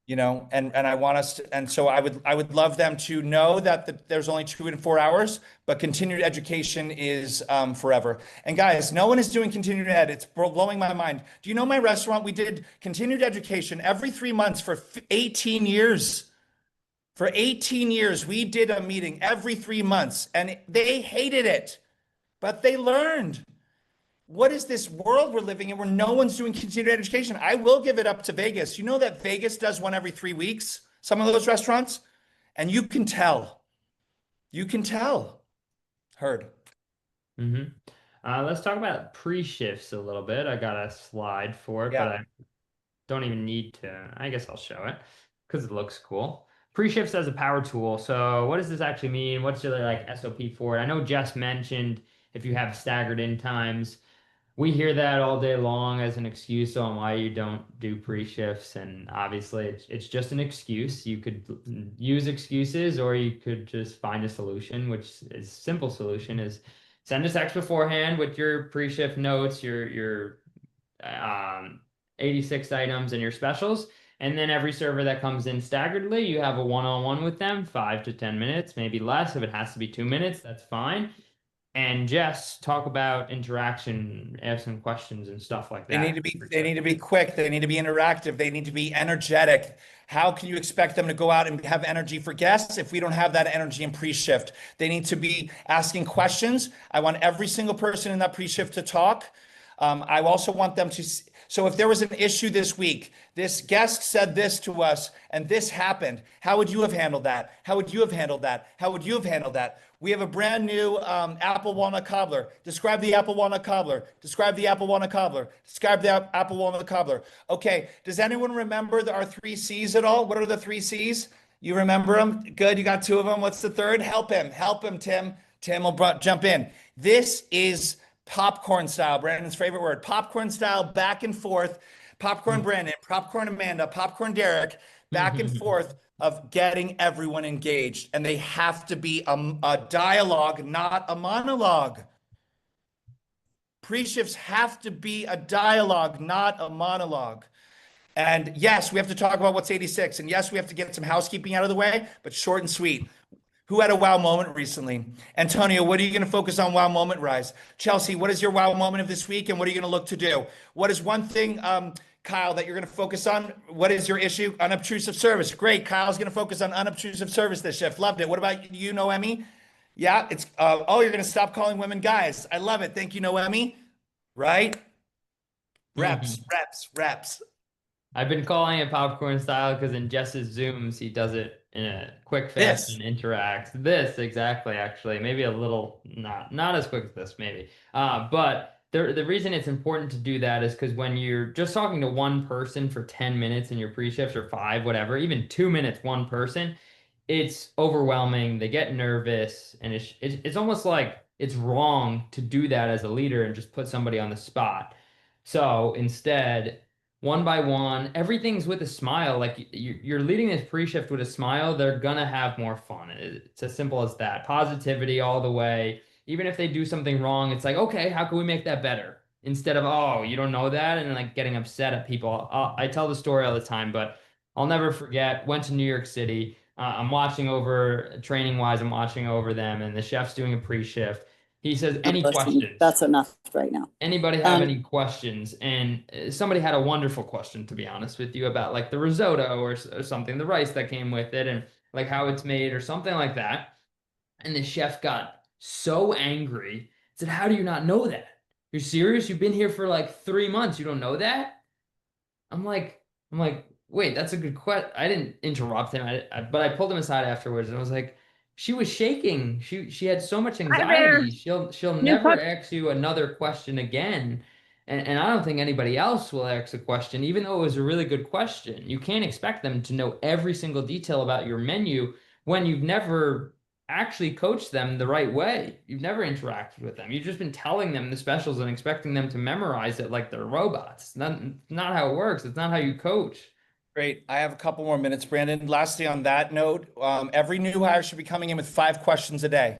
and I want us to, and so I would love them to know that there's only 2 and 4 hours, but continued education is forever. And guys, no one is doing continued ed. It's blowing my mind. Do you know my restaurant? We did continued education every 3 months for 18 years. For 18 years, we did a meeting every 3 months, and they hated it, but they learned. What is this world we're living in where no one's doing continued education? I will give it up to Vegas. You know that Vegas does one every 3 weeks, some of those restaurants, and you can tell. You can tell. Heard. Mm-hmm. Let's talk about pre-shifts a little bit. I got a slide for it, Yeah. but I don't even need to. I guess I'll show it because it looks cool. Pre-shifts as a power tool. So what does this actually mean? What's your like SOP for it? I know Jess mentioned if you have staggered in times. We hear that all day long as an excuse on why you don't do pre-shifts, and obviously it's just an excuse. You could use excuses, or you could just find a solution, which is simple solution is send a text beforehand with your pre-shift notes, your 86 items and your specials, and then every server that comes in staggeredly, you have a one-on-one with them, 5 to 10 minutes, maybe less. If it has to be 2 minutes, that's fine. And Jess, talk about interaction, ask some questions and stuff like They that. need to be they need to be quick, they need to be interactive, they need to be energetic. How can you expect them to go out and have energy for guests if we don't have that energy in pre-shift? They need to be asking questions. I want every single person in that pre-shift to talk. I also want them to. So if there was an issue this week, this guest said this to us and this happened, how would you have handled that? How would you have handled that? How would you have handled that? We have a brand new apple walnut cobbler. Describe the apple walnut cobbler. Describe the apple walnut cobbler. Describe the apple walnut cobbler. Okay, does anyone remember our 3 C's at all? What are the 3 C's? You remember them? Good, you got 2 of them. What's the third? Help him. Help him, Tim. Tim will jump in. This is popcorn style, Brandon's favorite word. Popcorn style, back and forth. Popcorn Brandon, popcorn Amanda, popcorn Derek, back and forth of getting everyone engaged. And they have to be a dialogue, not a monologue. Pre-shifts have to be a dialogue, not a monologue. And yes, we have to talk about what's 86. And yes, we have to get some housekeeping out of the way, but short and sweet. Who had a wow moment recently? Antonio, what are you going to focus on wow moment rise? Chelsea, what is your wow moment of this week and what are you going to look to do? What is one thing, Kyle, that you're going to focus on? What is your issue? Unobtrusive service. Great. Kyle's going to focus on unobtrusive service this shift. Loved it. What about you, Noemi? Yeah, it's, oh, you're going to stop calling women guys. I love it. Thank you, Noemi. Right? Reps, reps, reps. I've been calling it popcorn style because in Jess's Zooms, he does it in a quick fashion, interacts. This exactly, actually, maybe a little not as quick as this, maybe. But the reason it's important to do that is because when you're just talking to one person for 10 minutes in your pre-shifts or 5, whatever, even 2 minutes, one person, it's overwhelming. They get nervous, and it's almost like it's wrong to do that as a leader and just put somebody on the spot. So instead, one by one, everything's with a smile. Like you're leading this pre-shift with a smile, they're gonna have more fun. It's as simple as that. Positivity all the way. Even if they do something wrong, it's like, okay, how can we make that better? Instead of, oh, you don't know that, and like getting upset at people. I tell the story all the time, but I'll never forget. Went to New York City. I'm watching over training wise. I'm watching over them, and the chef's doing a pre-shift. He says, "Any questions?" That's enough right now. Anybody have any questions? And somebody had a wonderful question, to be honest with you, about like the risotto or something, the rice that came with it, and like how it's made or something like that. And the chef got so angry. I said, how do you not know that? You're serious? You've been here for like 3 months. You don't know that? I'm like, wait, that's a good question. I didn't interrupt him, but I pulled him aside afterwards, and I was like, she was shaking. She had so much Hi there. anxiety. She'll New never pup. ask you another question again. And I don't think anybody else will ask a question, even though it was a really good question. You can't expect them to know every single detail about your menu when you've never actually coached them the right way. You've never interacted with them. You've just been telling them the specials and expecting them to memorize it like they're robots. Not how it works. It's not how you coach. Great. I have a couple more minutes, Brandon. Lastly, on that note, every new hire should be coming in with 5 questions a day.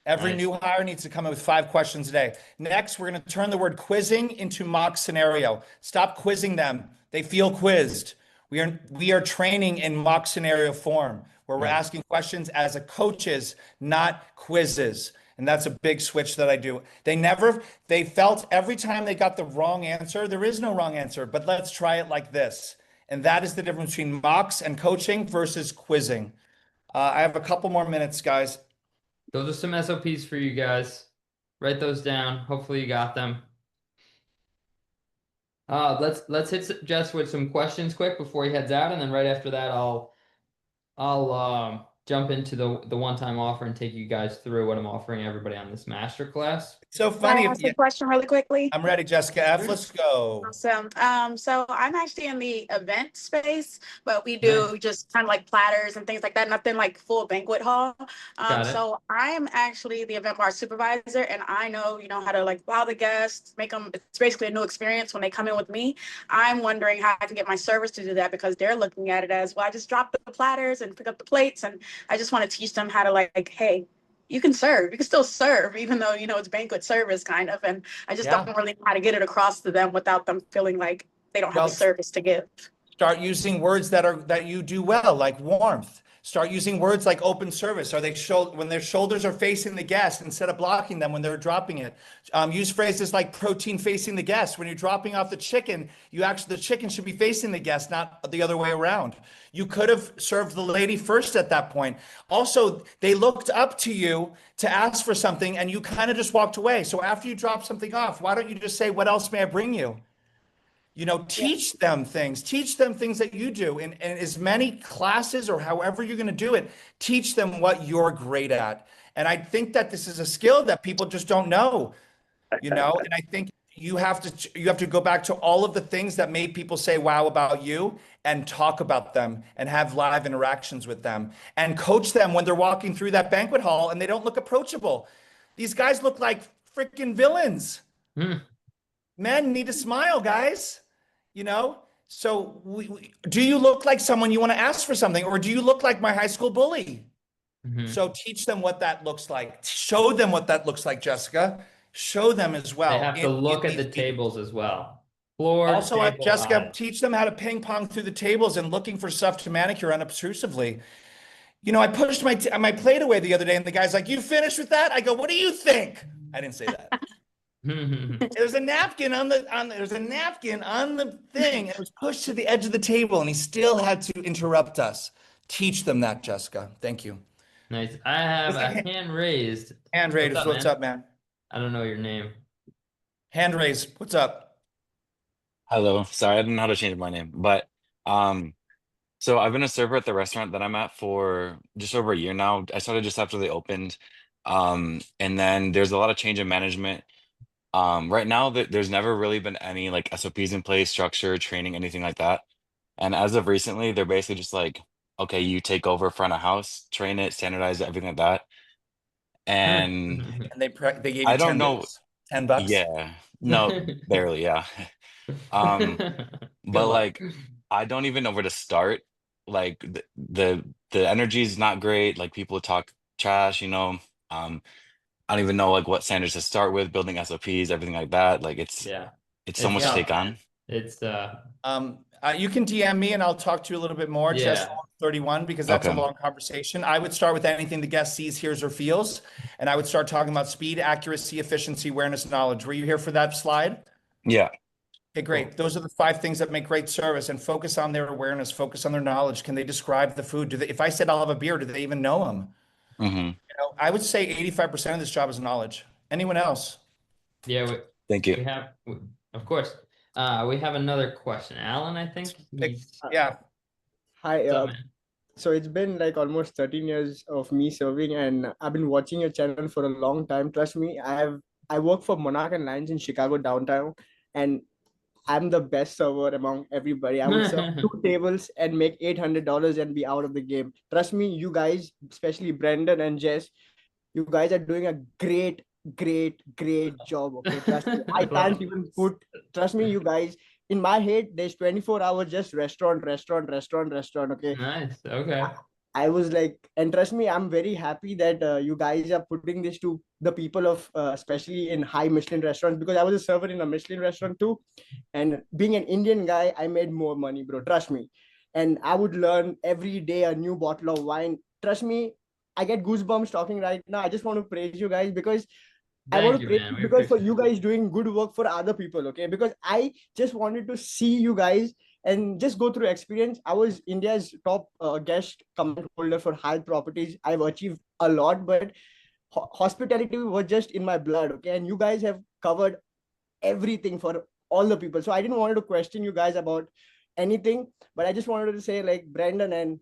Every Nice. new hire needs to come in with 5 questions a day. Next, we're going to turn the word quizzing into mock scenario. Stop quizzing them. They feel quizzed. We are training in mock scenario form, where we're Right. asking questions as a coaches, not quizzes. And that's a big switch that I do. They felt every time they got the wrong answer, there is no wrong answer, but let's try it like this. And that is the difference between mocks and coaching versus quizzing. I have a couple more minutes, guys. Those are some SOPs for you guys. Write those down. Hopefully you got them. Let's hit Jess with some questions quick before he heads out, and then right after that, I'll jump into the one-time offer and take you guys through what I'm offering everybody on this masterclass. It's so Can I funny. ask a question really quickly? I'm ready, Jessica F. Let's go. Awesome. So I'm actually in the event space, but we Nice. do just kind of like platters and things like that, nothing like full banquet hall. Got it. So I am actually the event bar supervisor, and I know, how to like wow the guests, make them, it's basically a new experience when they come in with me. I'm wondering how I can get my servers to do that, because they're looking at it as, well, I just drop the platters and pick up the plates, and I just want to teach them how to like, hey, you can serve. You can still serve, even though, it's banquet service kind of. And I just Yeah. don't really know how to get it across to them without them feeling like they don't have Well, a service to give. Start using words that you do well, like warmth. Start using words like open service. Are they when their shoulders are facing the guest instead of blocking them when they're dropping it? Use phrases like protein facing the guest. When you're dropping off the chicken, the chicken should be facing the guest, not the other way around. You could have served the lady first at that point. Also, they looked up to you to ask for something, and you kind of just walked away. So after you drop something off, why don't you just say, "What else may I bring you?" Teach them things that you do in as many classes or however you're going to do it. Teach them what you're great at. And I think that this is a skill that people just don't know, and I think you have to go back to all of the things that made people say wow about you, and talk about them and have live interactions with them and coach them when they're walking through that banquet hall and they don't look approachable. These guys look like freaking villains. Men need to smile, guys. So do you look like someone you want to ask for something, or do you look like my high school bully? So teach them what that looks like. Show them what that looks like, Jessica. Show them as well. They have to look at the tables as well. Floor, Also, table, Jessica, aisle. teach them how to ping pong through the tables and looking for stuff to manicure unobtrusively. I pushed my plate away the other day, and the guy's like, "You finished with that?" I go, "What do you think?" I didn't say that. There's a napkin on the thing, and it was pushed to the edge of the table, and he still had to interrupt us. Teach them that, Jessica. Thank you. Nice. I have a hand raised. Hand raised. What's up, man? I don't know your name. Hand raised. What's up? Hello. Sorry, I don't know how to change my name, but so I've been a server at the restaurant that I'm at for just over a year now. I started just after they opened. And then there's a lot of change in management. Right now there's never really been any like SOPs in place, structure, training, anything like that. And as of recently, they're basically just like, okay, you take over front of house, train it, standardize it, everything like that. And And they gave you I don't know. $10. $10? Yeah, no, barely, yeah. Um, Good but luck. like I don't even know where to start. Like the energy is not great. Like people talk trash. I don't even know like what standards to start with, building SOPs, everything like that. Like it's Yeah, so much to tough, take on. man. It's You can DM me and I'll talk to you a little bit more, Yeah. Chess 31, because that's a Okay. long conversation. I would start with anything the guest sees, hears, or feels. And I would start talking about speed, accuracy, efficiency, awareness, knowledge. Were you here for that slide? Yeah. Okay, great. Those are the 5 things that make great service, and focus on their awareness, focus on their knowledge. Can they describe the food? If I said I'll have a beer, do they even know them? Hmm. I would say 85% of this job is knowledge. Anyone else? Yeah, Thank you. we have, of course. We have another question. Alan, I think he's Yeah. Hi, what's up, man? so it's been like almost 13 years of me serving, and I've been watching your channel for a long time. Trust me, I work for Monarch and Lions in Chicago downtown, and I'm the best server among everybody. I would serve two tables and make $800 and be out of the game. Trust me, you guys, especially Brendan and Jess, you guys are doing a great job. Okay, trust me. I I love can't even put. Trust me, you guys. In my head, there's 24 hours just restaurant. Okay, Nice. Okay. I was like, and trust me, I'm very happy that you guys are putting this to the people of, especially in high Michelin restaurants, because I was a server in a Michelin restaurant too. And being an Indian guy, I made more money, bro. Trust me. And I would learn every day a new bottle of wine. Trust me, I get goosebumps talking right now. I just want to praise you guys because I want Thank to you, praise man. you We because for appreciate you it. guys doing good work for other people, okay? Because I just wanted to see you guys and just go through experience. I was India's top guest comment holder for Hyatt properties. I've achieved a lot, but hospitality was just in my blood, okay? And you guys have covered everything for all the people. So I didn't want to question you guys about anything, but I just wanted to say, like, Brandon and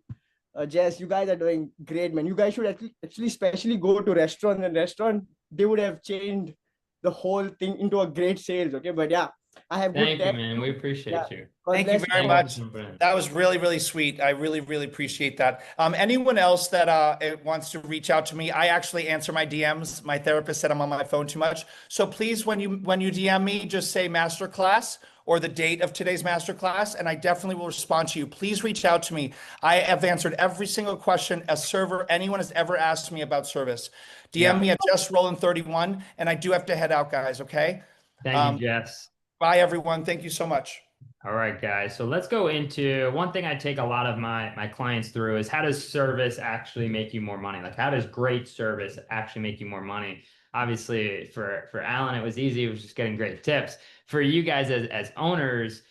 Jess, you guys are doing great, man. You guys should actually especially go to restaurant and restaurant. They would have changed the whole thing into a great sales. Okay, but yeah, I have good Thank you, tech man. too. We Yeah, appreciate you. God Thank you bless very you Thank all. you for much. jumping in. That was really, really sweet. I really appreciate that. Anyone else that wants to reach out to me, I actually answer my DMs. My therapist said I'm on my phone too much. So please, when you DM me, just say masterclass or the date of today's masterclass, and I definitely will respond to you. Please reach out to me. I have answered every single question a server anyone has ever asked me about service. DM Yeah. me at JustRollin31, and I do have to head out, guys. Okay. Thank you, Um, Jess. bye, everyone. Thank you so much. All right, guys. So let's go into one thing I take a lot of my clients through is how does service actually make you more money? Like how does great service actually make you more money? Obviously, for Alan, it was easy. It was just getting great tips. For you guys as owners,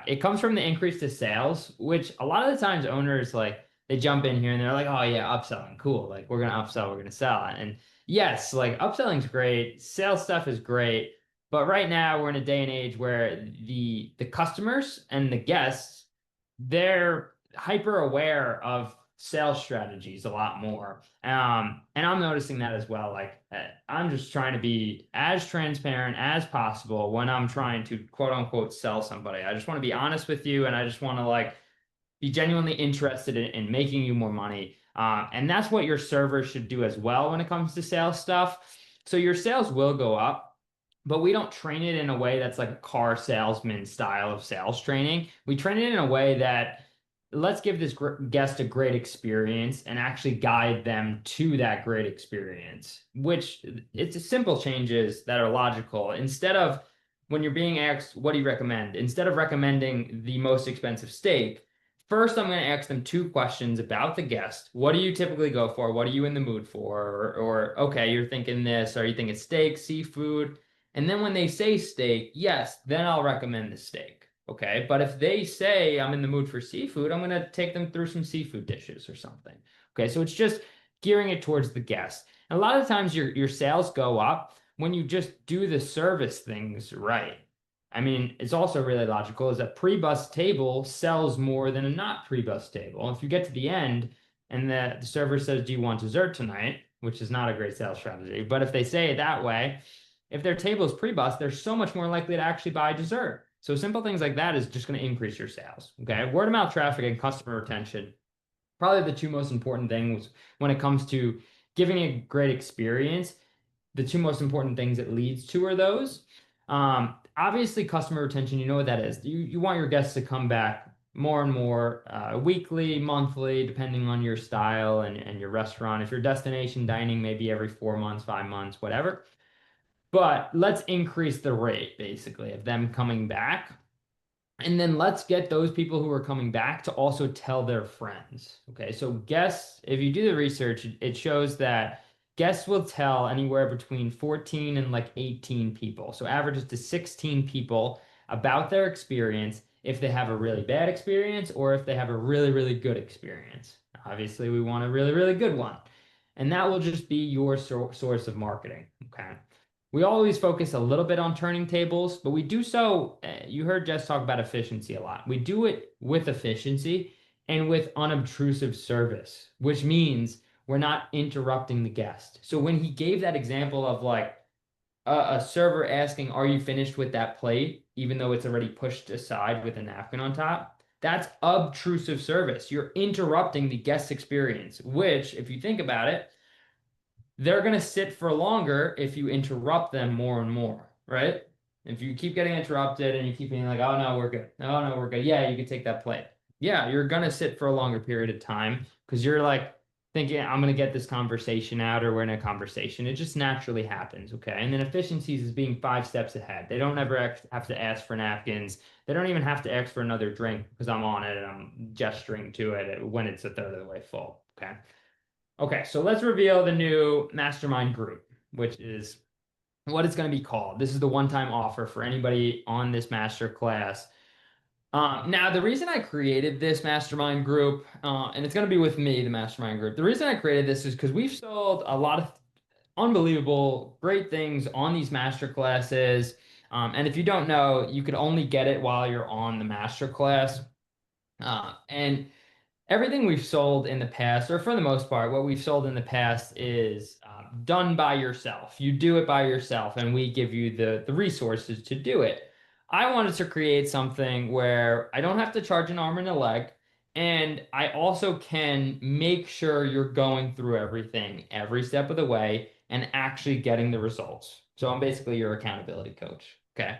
it comes from the increase to sales, which a lot of the times owners like they jump in here and they're like, oh yeah, upselling, cool. Like we're gonna upsell, we're gonna sell. And yes, like upselling's great, sales stuff is great. But right now we're in a day and age where the customers and the guests, they're hyper aware of sales strategies a lot more. And I'm noticing that as well. Like I'm just trying to be as transparent as possible when I'm trying to quote unquote sell somebody. I just want to be honest with you and I just want to like be genuinely interested in making you more money. And that's what your server should do as well when it comes to sales stuff. So your sales will go up, but we don't train it in a way that's like a car salesman style of sales training. We train it in a way that let's give this guest a great experience and actually guide them to that great experience, which it's simple changes that are logical. Instead of when you're being asked, what do you recommend? Instead of recommending the most expensive steak, first, I'm going to ask them two questions about the guest. What do you typically go for? What are you in the mood for? Or okay, you're thinking this. Are you thinking steak, seafood? And then when they say steak, yes, then I'll recommend the steak. Okay. But if they say I'm in the mood for seafood, I'm going to take them through some seafood dishes or something. Okay. So it's just gearing it towards the guest. And a lot of times your sales go up when you just do the service things right. I mean, it's also really logical is a pre-bus table sells more than a not pre-bus table. If you get to the end and the server says, do you want dessert tonight? Which is not a great sales strategy. But if they say it that way, if their table is pre-bus, they're so much more likely to actually buy dessert. So simple things like that is just going to increase your sales. Okay. Word of mouth traffic and customer retention, probably the two most important things when it comes to giving a great experience. The two most important things it leads to are those. Obviously, customer retention, you know what that is. You want your guests to come back more and more weekly, monthly, depending on your style and your restaurant. If you're destination dining, maybe every 4 months, 5 months, whatever. But let's increase the rate basically of them coming back. And then let's get those people who are coming back to also tell their friends. Okay, so guests, if you do the research, it shows that guests will tell anywhere between 14 and like 18 people. So averages to 16 people about their experience if they have a really bad experience or if they have a really, really good experience. Obviously, we want a really, really good one. And that will just be your source of marketing. Okay. We always focus a little bit on turning tables, but we do so. You heard Jess talk about efficiency a lot. We do it with efficiency and with unobtrusive service, which means we're not interrupting the guest. So when he gave that example of like a server asking, "Are you finished with that plate?" even though it's already pushed aside with a napkin on top, that's obtrusive service. You're interrupting the guest experience, which, if you think about it, they're going to sit for longer if you interrupt them more and more, right? If you keep getting interrupted and you keep being like, "Oh no, we're good. Oh no, we're good. Yeah, you can take that plate." Yeah, you're going to sit for a longer period of time because you're like thinking, "I'm going to get this conversation out," or we're in a conversation. It just naturally happens. Okay. And then efficiencies is being 5 steps ahead. They don't ever have to ask for napkins. They don't even have to ask for another drink because I'm on it and I'm gesturing to it when it's a third of the way full. Okay. Okay, so let's reveal the new mastermind group, which is what it's going to be called. This is the one-time offer for anybody on this master class. Now, the reason I created this mastermind group, and it's going to be with me, the mastermind group. The reason I created this is because we've sold a lot of unbelievable, great things on these master classes. And if you don't know, you can only get it while you're on the master class. And everything we've sold in the past, or for the most part, what we've sold in the past is done by yourself. You do it by yourself, and we give you the resources to do it. I wanted to create something where I don't have to charge an arm and a leg, and I also can make sure you're going through everything every step of the way and actually getting the results. So I'm basically your accountability coach. Okay.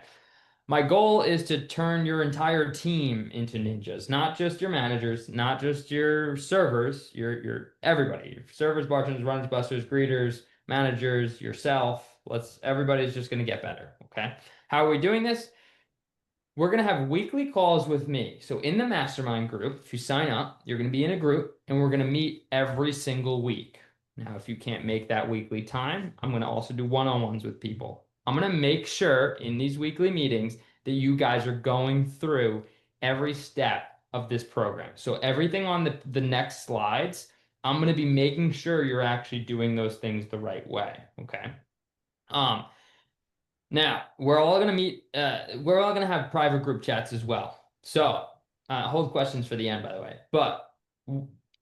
My goal is to turn your entire team into ninjas, not just your managers, not just your servers, your everybody, your servers, bartenders, runners, busters, greeters, managers, yourself. Everybody's just going to get better. Okay. How are we doing this? We're going to have weekly calls with me. So in the mastermind group, if you sign up, you're going to be in a group and we're going to meet every single week. Now, if you can't make that weekly time, I'm going to also do one-on-ones with people. I'm going to make sure in these weekly meetings that you guys are going through every step of this program. So everything on the next slides, I'm going to be making sure you're actually doing those things the right way. Okay. Now, we're all going to meet, we're all going to have private group chats as well. So, hold questions for the end, by the way. But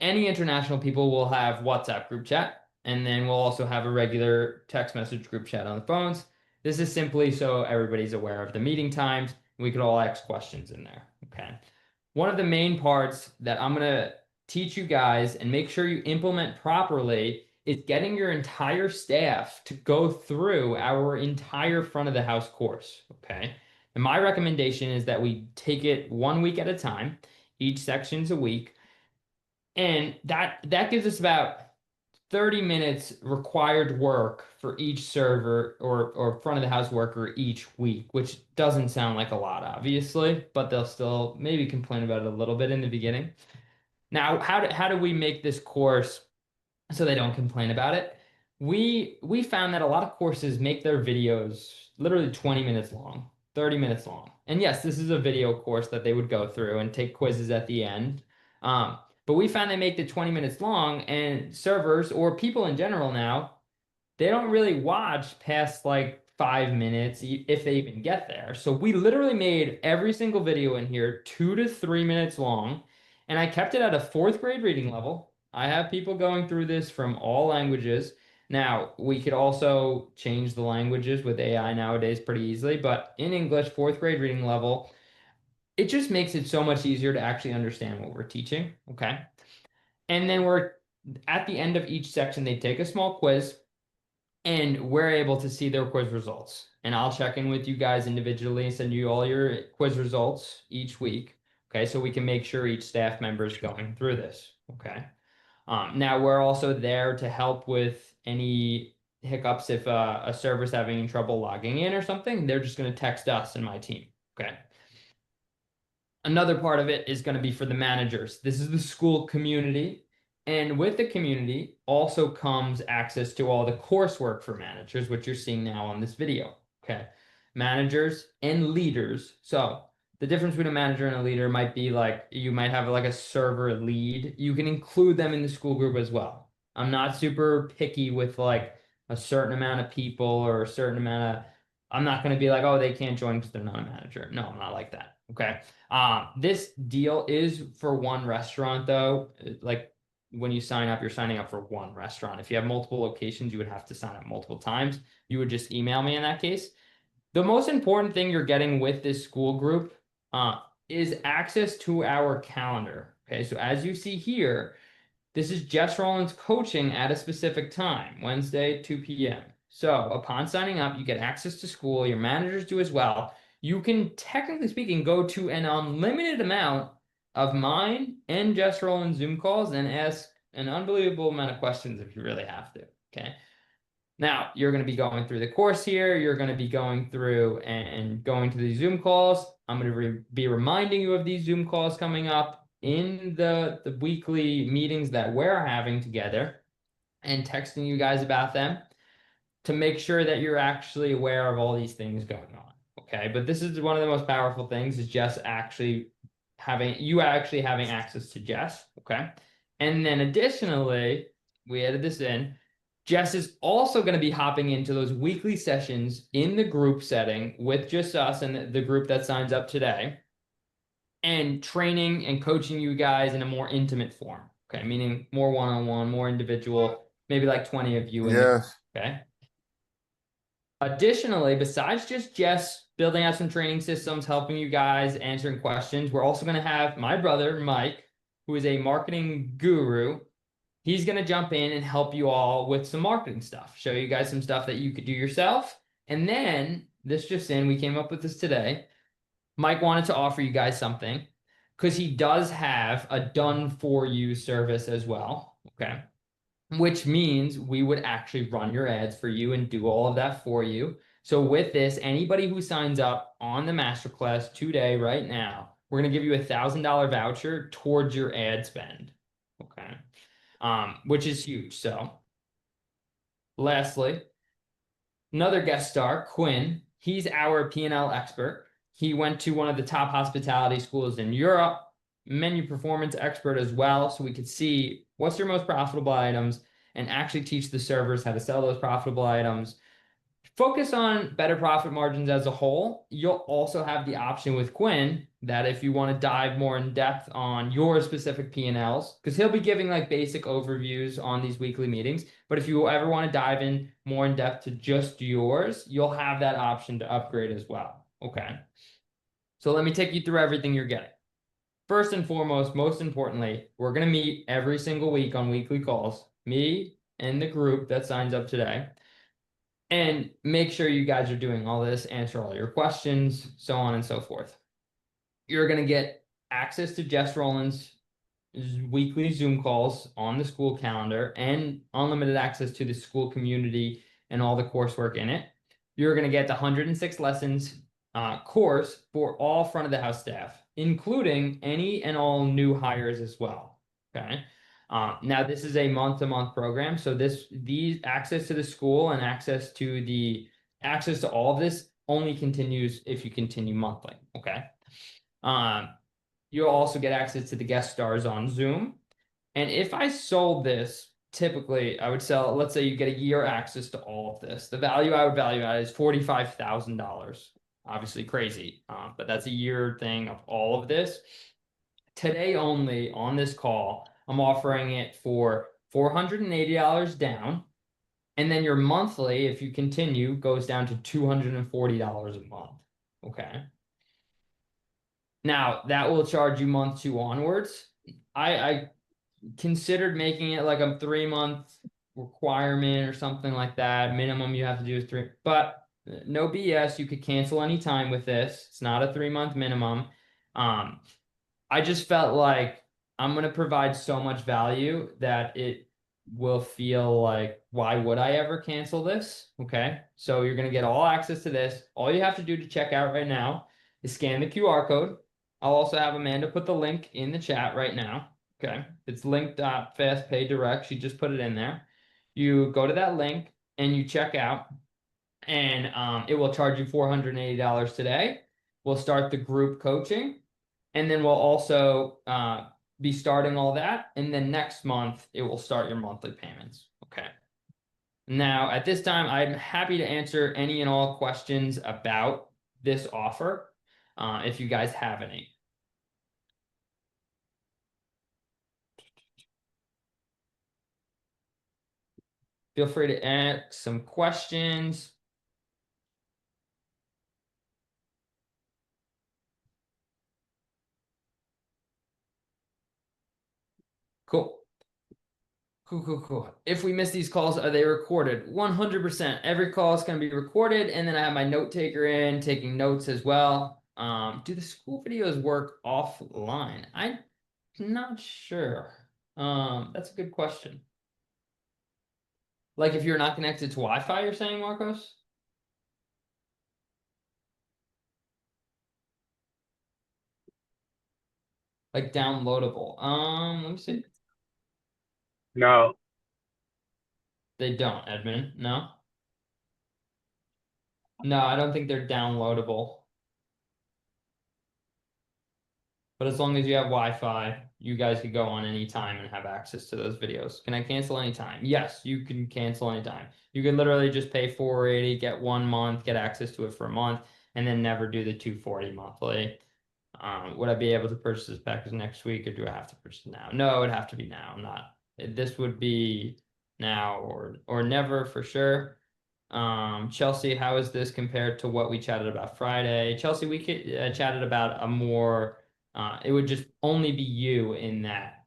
any international people will have WhatsApp group chat, and then we'll also have a regular text message group chat on the phones. This is simply so everybody's aware of the meeting times. We could all ask questions in there. Okay. One of the main parts that I'm going to teach you guys and make sure you implement properly is getting your entire staff to go through our entire front of the house course. Okay. And my recommendation is that we take it 1 week at a time. Each section's a week. And that gives us about 30 minutes required work for each server or front of the house worker each week, which doesn't sound like a lot, obviously, but they'll still maybe complain about it a little bit in the beginning. Now, how do we make this course so they don't complain about it? We found that a lot of courses make their videos literally 20 minutes long, 30 minutes long. And yes, this is a video course that they would go through and take quizzes at the end. But we found they make the 20 minutes long, and servers or people in general now, they don't really watch past like 5 minutes if they even get there. So we literally made every single video in here 2 to 3 minutes long, and I kept it at a fourth grade reading level. I have people going through this from all languages. Now, we could also change the languages with AI nowadays pretty easily, but in English, fourth grade reading level, it just makes it so much easier to actually understand what we're teaching. Okay. And then we're at the end of each section, they take a small quiz and we're able to see their quiz results. And I'll check in with you guys individually and send you all your quiz results each week. Okay. So we can make sure each staff member is going through this. Okay. Now we're also there to help with any hiccups if a server's having trouble logging in or something. They're just going to text us and my team. Okay. Another part of it is going to be for the managers. This is the school community. And with the community also comes access to all the coursework for managers, which you're seeing now on this video. Okay. Managers and leaders. So the difference between a manager and a leader might be like you might have like a server lead. You can include them in the school group as well. I'm not super picky with like a certain amount of people or a certain amount of, I'm not going to be like, oh, they can't join because they're not a manager. No, I'm not like that. Okay. This deal is for one restaurant though. Like when you sign up, you're signing up for one restaurant. If you have multiple locations, you would have to sign up multiple times. You would just email me in that case. The most important thing you're getting with this school group uh, is access to our calendar. Okay, so as you see here, this is Jess Rollins coaching at a specific time, Wednesday, 2 p.m. So upon signing up, you get access to school. Your managers do as well. You can, technically speaking, go to an unlimited amount of mine and Jess Rollins Zoom calls and ask an unbelievable amount of questions if you really have to. Okay. Now, you're going to be going through the course here. You're going to be going through and going to these Zoom calls. I'm going to be reminding you of these Zoom calls coming up in the weekly meetings that we're having together and texting you guys about them to make sure that you're actually aware of all these things going on. Okay. But this is one of the most powerful things is just actually having access to Jess. Okay. And then additionally, we added this in. Jess is also going to be hopping into those weekly sessions in the group setting with just us and the group that signs up today and training and coaching you guys in a more intimate form. Okay. Meaning more one-on-one, more individual, maybe like 20 of you in Yes. okay. Additionally, besides just Jess building out some training systems, helping you guys, answering questions, we're also going to have my brother, Mike, who is a marketing guru. He's going to jump in and help you all with some marketing stuff, show you guys some stuff that you could do yourself. And then this just in, we came up with this today. Mike wanted to offer you guys something because he does have a done for you service as well. Okay. Which means we would actually run your ads for you and do all of that for you. So with this, anybody who signs up on the masterclass today, right now, we're going to give you $1,000 voucher towards your ad spend. Okay. Which is huge. So lastly, another guest star, Quinn, he's our P&L expert. He went to one of the top hospitality schools in Europe, menu performance expert as well. So we could see what's your most profitable items and actually teach the servers how to sell those profitable items. Focus on better profit margins as a whole. You'll also have the option with Quinn that if you want to dive more in depth on your specific P&Ls, because he'll be giving like basic overviews on these weekly meetings. But if you ever want to dive in more in depth to just yours, you'll have that option to upgrade as well. Okay. So let me take you through everything you're getting. First and foremost, most importantly, we're going to meet every single week on weekly calls, me and the group that signs up today. And make sure you guys are doing all this, answer all your questions, so on and so forth. You're going to get access to Jess Rollins' weekly Zoom calls on the school calendar and unlimited access to the school community and all the coursework in it. You're going to get the 106 lessons course for all front of the house staff, including any and all new hires as well. Okay. Now this is a month-to-month program, so these access to the school and access to all of this only continues if you continue monthly. Okay. You'll also get access to the guest stars on Zoom. And if I sold this, typically I would sell, let's say you get a year access to all of this. The value I would value at is $45,000. Obviously crazy, but that's a year thing of all of this. Today only on this call, I'm offering it for $480 down. And then your monthly, if you continue, goes down to $240 a month. Okay. Now that will charge you month 2 onwards. I considered making it like a 3-month requirement or something like that. Minimum you have to do is 3, but no BS. You could cancel anytime with this. It's not a 3-month minimum. I just felt like I'm going to provide so much value that it will feel like, why would I ever cancel this? Okay. So you're going to get all access to this. All you have to do to check out right now is scan the QR code. I'll also have Amanda put the link in the chat right now. Okay. It's link.fastpay direct. She just put it in there. You go to that link and you check out, and it will charge you $480 today. We'll start the group coaching. And then we'll also be starting all that, and then next month it will start your monthly payments. Okay. Now, at this time, I'm happy to answer any and all questions about this offer, if you guys have any. Feel free to ask some questions. Cool. Cool. If we miss these calls, are they recorded? 100%. Every call is going to be recorded, and then I have my note taker in taking notes as well. Do the school videos work offline? I'm not sure. That's a good question. Like if you're not connected to Wi-Fi, you're saying, Marcos? Like downloadable. Let me see. No. They don't, Edmund. No? No, I don't think they're downloadable. But as long as you have Wi-Fi, you guys could go on anytime and have access to those videos. Can I cancel anytime? Yes, you can cancel anytime. You can literally just pay $480, get 1 month, get access to it for a month, and then never do the $240 monthly. Would I be able to purchase this package next week, or do I have to purchase it now? No, it would have to be now. Not this would be now or never for sure. Chelsea, how is this compared to what we chatted about Friday? Chelsea, we chatted about a more it would just only be you in that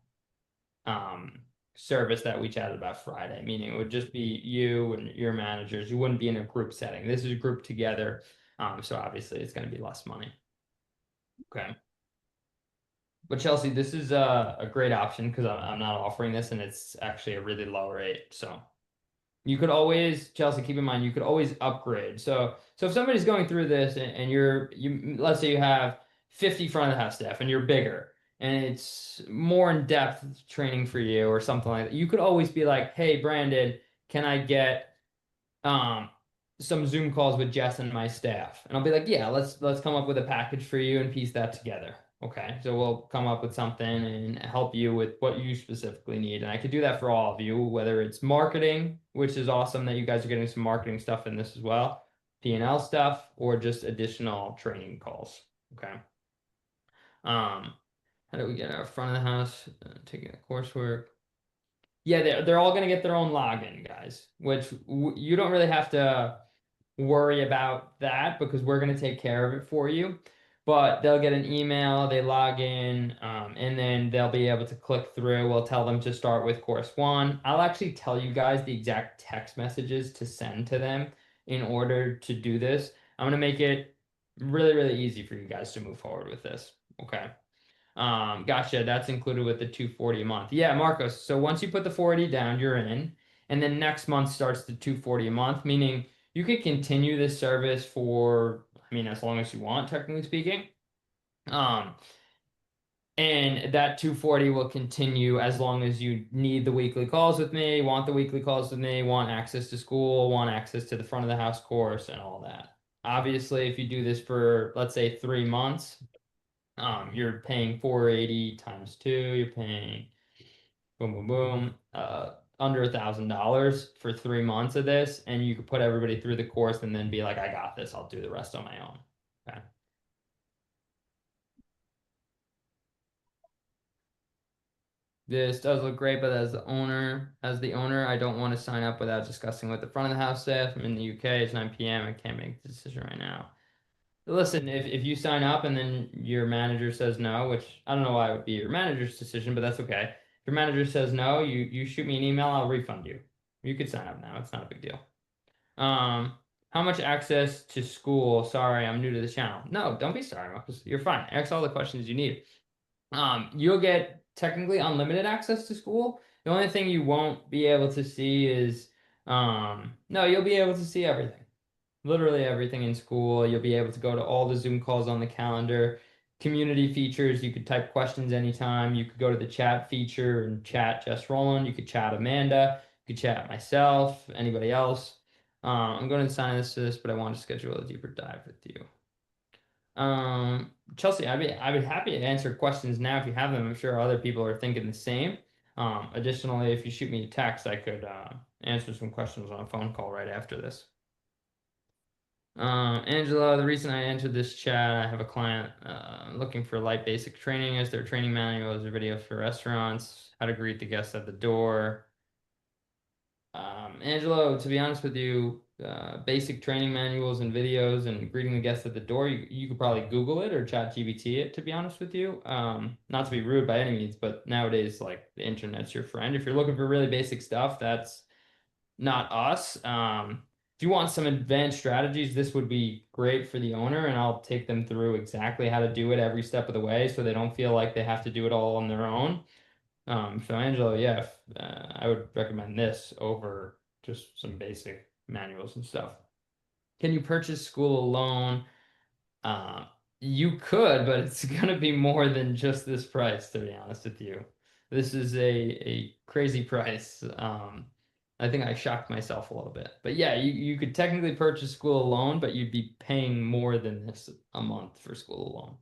service that we chatted about Friday, meaning it would just be you and your managers. You wouldn't be in a group setting. This is grouped together. So obviously it's going to be less money. Okay. But Chelsea, this is a great option because I'm not offering this, and it's actually a really low rate. So you could always, Chelsea, keep in mind, you could always upgrade. So if somebody's going through this and let's say you have 50 front of the house staff and you're bigger and it's more in depth training for you or something like that, you could always be like, hey, Brandon, can I get um some Zoom calls with Jess and my staff? And I'll be like, yeah, let's come up with a package for you and piece that together. Okay, so we'll come up with something and help you with what you specifically need. And I could do that for all of you, whether it's marketing, which is awesome that you guys are getting some marketing stuff in this as well, P&L stuff, or just additional training calls. Okay. How do we get our front of the house taking the coursework? Yeah, they're all gonna get their own login, guys, which you don't really have to worry about that because we're going to take care of it for you. But they'll get an email, they log in, and then they'll be able to click through. We'll tell them to start with course 1. I'll actually tell you guys the exact text messages to send to them in order to do this. I'm going to make it really easy for you guys to move forward with this. Okay. Gotcha. That's included with the 240 a month. Yeah, Marcos. So once you put the 480 down, you're in. And then next month starts the 240 a month, meaning you could continue this service for, I mean, as long as you want, technically speaking. And that 240 will continue as long as you need the weekly calls with me, want the weekly calls with me, want access to school, want access to the front of the house course and all that. Obviously, if you do this for, let's say, 3 months, you're paying 480 times 2, you're paying boom, under $1,000 for 3 months of this, and you could put everybody through the course and then be like, I got this, I'll do the rest on my own. Okay. This does look great, but as the owner, I don't want to sign up without discussing with the front of the house staff. I'm in the UK, it's 9 p.m. I can't make the decision right now. Listen, if you sign up and then your manager says no, which I don't know why it would be your manager's decision, but that's okay. If your manager says no, you shoot me an email, I'll refund you. You could sign up now. It's not a big deal. How much access to school? Sorry, I'm new to the channel. No, don't be sorry, Marcus. You're fine. Ask all the questions you need. You'll get technically unlimited access to school. The only thing you won't be able to see is, no, you'll be able to see everything. Literally everything in school. You'll be able to go to all the Zoom calls on the calendar. Community features, you could type questions anytime. You could go to the chat feature and chat Jess Roland. You could chat Amanda. You could chat myself, anybody else. I'm going to sign this to this, but I want to schedule a deeper dive with you. Chelsea, I'd be happy to answer questions now if you have them. I'm sure other people are thinking the same. Additionally, if you shoot me a text, I could answer some questions on a phone call right after this. Angela, the reason I entered this chat, I have a client looking for light basic training as their training manuals or videos for restaurants, how to greet the guests at the door. Angelo, to be honest with you, basic training manuals and videos and greeting the guests at the door, you could probably Google it or chat GBT it, to be honest with you. Not to be rude by any means, but nowadays, like the internet's your friend. If you're looking for really basic stuff, that's not us. If you want some advanced strategies, this would be great for the owner, and I'll take them through exactly how to do it every step of the way so they don't feel like they have to do it all on their own. So Angelo, yeah, I would recommend this over just some basic manuals and stuff. Can you purchase school alone? Uh, you could, but it's gonna be more than just this price, to be honest with you. This is a crazy price. I think I shocked myself a little bit. But yeah, you could technically purchase school alone, but you'd be paying more than this a month for school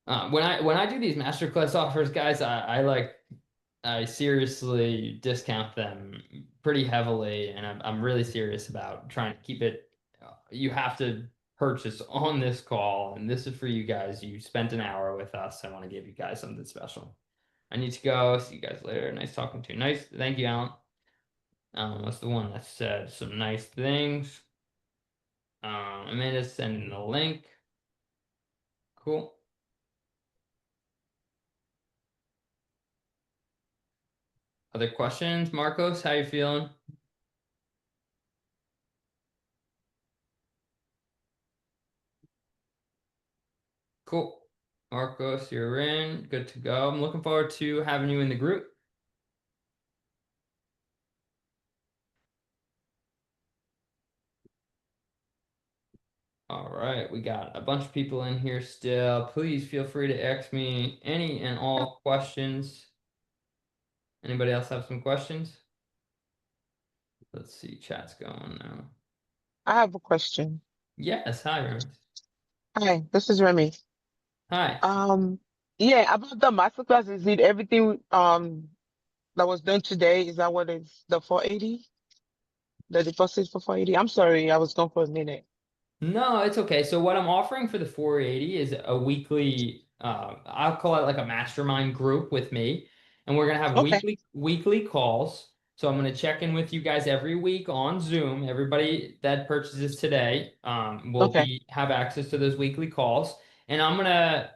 alone. When I do these masterclass offers, guys, I seriously discount them pretty heavily, and I'm really serious about trying to keep it. You have to purchase on this call, and this is for you guys. You spent an hour with us. I want to give you guys something special. I need to go. See you guys later. Nice talking to you. Nice. Thank you, Alan. That's the one that said some nice things. Amanda's sending the link. Cool. Other questions? Marcos, how you feeling? Cool. Marcos, you're in. Good to go. I'm looking forward to having you in the group. All right, we got a bunch of people in here still. Please feel free to ask me any and all questions. Anybody else have some questions? Let's see, chat's going now. I have a question. Yes, hi, Remy. Hi, this is Remy. Hi. Yeah, about the masterclass, is it everything that was done today? Is that what it's the 480? The deposit for 480? I'm sorry, I was gone for a minute. No, it's okay. So what I'm offering for the 480 is a weekly, I'll call it like a mastermind group with me, and we're gonna have Okay, weekly calls. So I'm gonna check in with you guys every week on Zoom. Everybody that purchases today, will okay. have access to those weekly calls. And I'm gonna,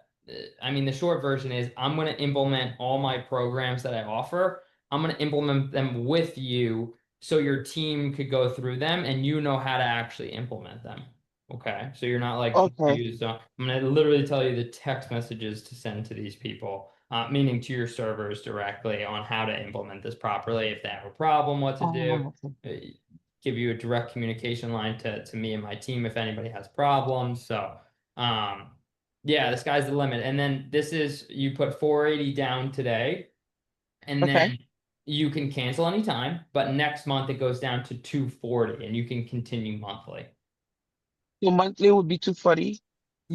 I mean, the short version is I'm gonna implement all my programs that I offer. I'm gonna implement them with you so your team could go through them and you know how to actually implement them. Okay, so you're not like Okay. confused. I'm gonna literally tell you the text messages to send to these people, meaning to your servers directly on how to implement this properly. If they have a problem, what to do. Okay. Give you a direct communication line to me and my team if anybody has problems. So, yeah, the sky's the limit. And then this is you put 480 down today, and Okay. then you can cancel anytime. But next month it goes down to 240, and you can continue monthly. So monthly would be 240,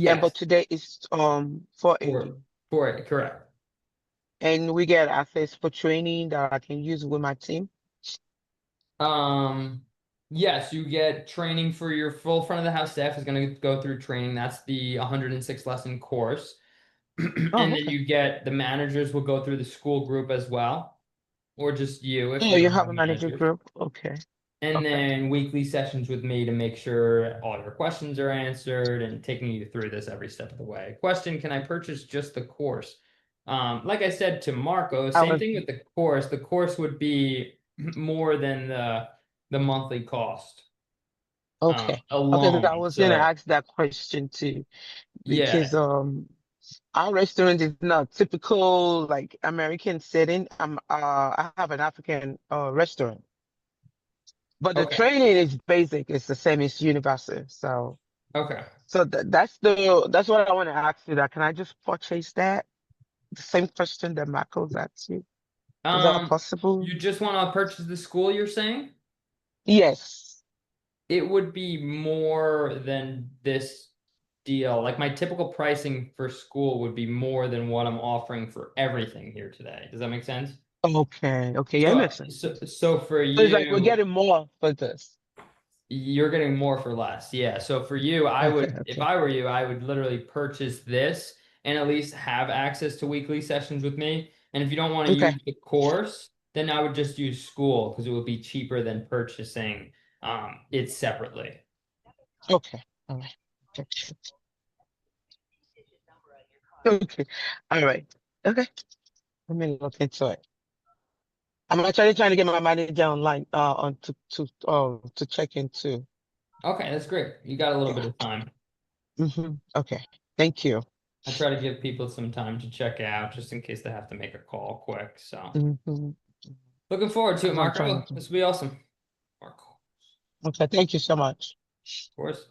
and but Yes. today is 480. For it, correct. And we get access for training that I can use with my team. Yes, you get training for your full front of the house staff is going to go through training. That's the 106 lesson course. And Oh, then okay. you get the managers will go through the school group as well, or just you if Oh, you you don't have have a manager managers. group. Okay. And Okay. then weekly sessions with me to make sure all your questions are answered and taking you through this every step of the way. Question, can I purchase just the course? Like I said to Marco, I same was thing with the course. The course would be more than the monthly cost okay. Okay, 'cause I alone. was gonna So ask that question too, yeah, because our restaurant is not typical like American setting. I have an African restaurant, but the okay, training is basic. It's the same as universal. okay. So that's what I want to ask you. That can I just purchase that? The same question that Michael's asked you. Is that possible? You just want to purchase the school, you're saying? Yes. It would be more than this deal. Like my typical pricing for school would be more than what I'm offering for everything here today. Does that make sense? Okay. Okay. Yeah, it So, makes sense. so for So it's like we're you, getting more for this. you're getting more for less. Yeah. So for you, I Okay. would, if Okay. I were you, I would literally purchase this and at least have access to weekly sessions with me. And if you don't want to Okay. use the course, then I would just use school because it would be cheaper than purchasing it separately. Okay. All right. Okay. Okay. All right. Okay. Let me look into it. I'm actually trying to get my manager online on to check into. Okay, that's great. You got a little bit Yeah. of time. Okay. Thank you. I try to give people some time to check out just in case they have to make a call quick. So Mm-hmm. looking forward to it, I'm trying Marco. to. This will be awesome. Marco, Okay. Thank you so much. of course.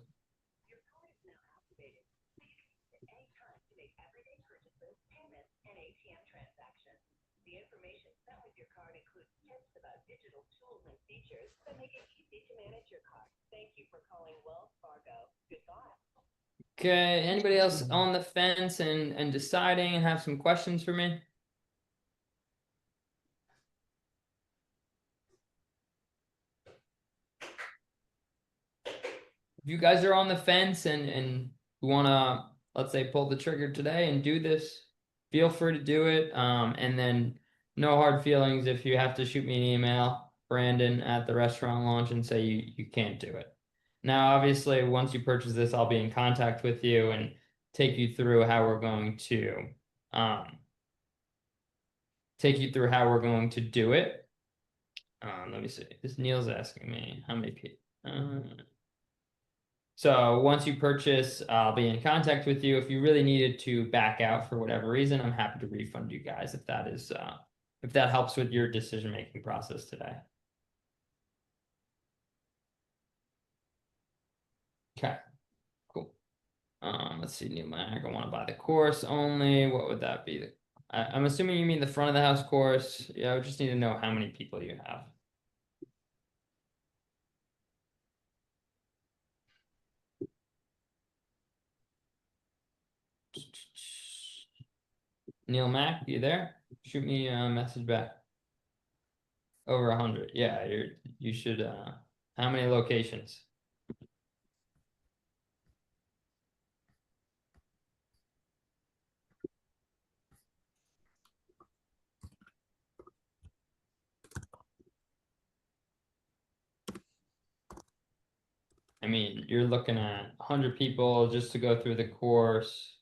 Okay, anybody else on the fence and deciding and have some questions for me? If you guys are on the fence and wanna, let's say, pull the trigger today and do this, feel free to do it. And then no hard feelings if you have to shoot me an email, Brandon at the restaurant launch, and say you can't do it. Now, obviously, once you purchase this, I'll be in contact with you and take you through how we're going to do it. Let me see. This Neil's asking me how many people. So once you purchase, I'll be in contact with you. If you really needed to back out for whatever reason, I'm happy to refund you guys if that helps with your decision-making process today. Okay, cool. Let's see, Neil Mac, I want to buy the course only. What would that be? I'm assuming you mean the front of the house course. Yeah, I would just need to know how many people you have. Neil Mac, you there? Shoot me a message back. Over 100. Yeah, you should how many locations? I mean, you're looking at 100 people just to go through the course.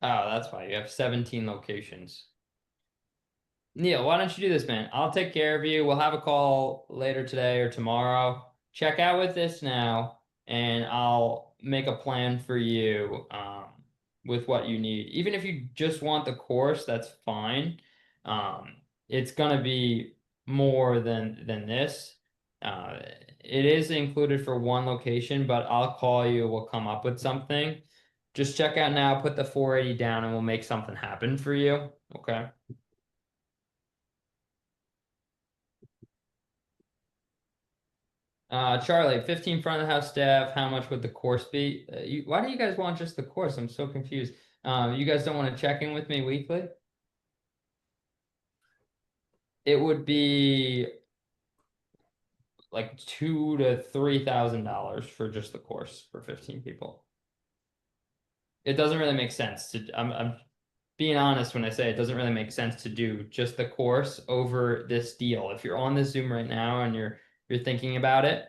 Oh, that's why you have 17 locations. Neil, why don't you do this, man? I'll take care of you. We'll have a call later today or tomorrow. Check out with this now, and I'll make a plan for you with what you need. Even if you just want the course, that's fine. It's gonna be more than this. Uh, it is included for one location, but I'll call you. We'll come up with something. Just check out now, put the 480 down, and we'll make something happen for you. Okay. Charlie, 15 front of the house staff. How much would the course be? Why do you guys want just the course? I'm so confused. You guys don't want to check in with me weekly? It would be like $2,000 to $3,000 for just the course for 15 people. It doesn't really make sense to. I'm being honest when I say it doesn't really make sense to do just the course over this deal. If you're on this Zoom right now and you're thinking about it,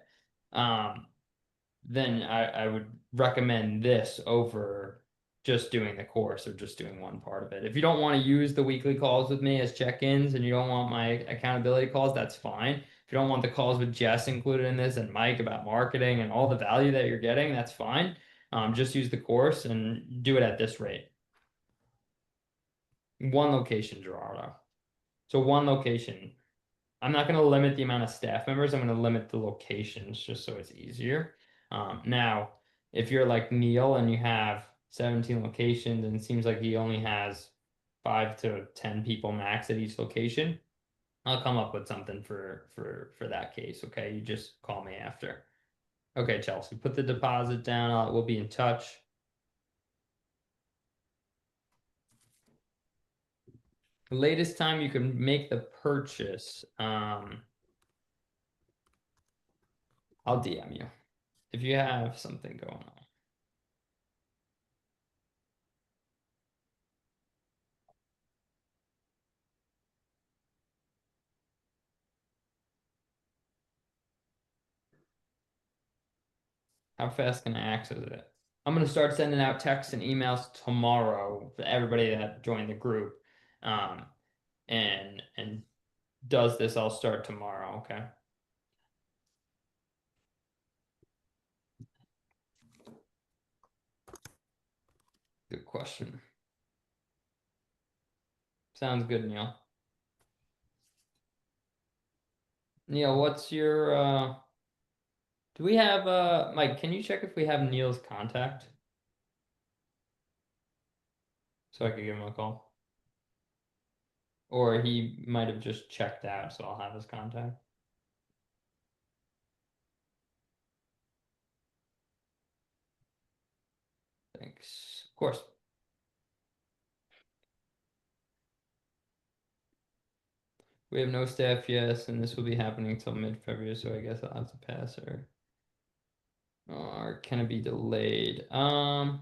then I would recommend this over just doing the course or just doing one part of it. If you don't want to use the weekly calls with me as check-ins and you don't want my accountability calls, that's fine. If you don't want the calls with Jess included in this and Mike about marketing and all the value that you're getting, that's fine. Just use the course and do it at this rate. One location, Gerardo. So one location. I'm not going to limit the amount of staff members. I'm going to limit the locations just so it's easier. Now, if you're like Neil and you have 17 locations and it seems like he only has 5 to 10 people max at each location, I'll come up with something for that case. Okay, you just call me after. Okay, Chelsea, put the deposit down. We'll be in touch. The latest time you can make the purchase. I'll DM you if you have something going on. How fast can I access it? I'm gonna start sending out texts and emails tomorrow for everybody that joined the group. And does this, I'll start tomorrow, okay? Good question. Sounds good, Neil. Neil, what's your do we have Mike, can you check if we have Neil's contact? So I could give him a call. Or he might have just checked out, so I'll have his contact. Thanks. Of course. We have no staff, yes, and this will be happening until mid-February, so I guess I'll have to pass her. Or can it be delayed? Yeah.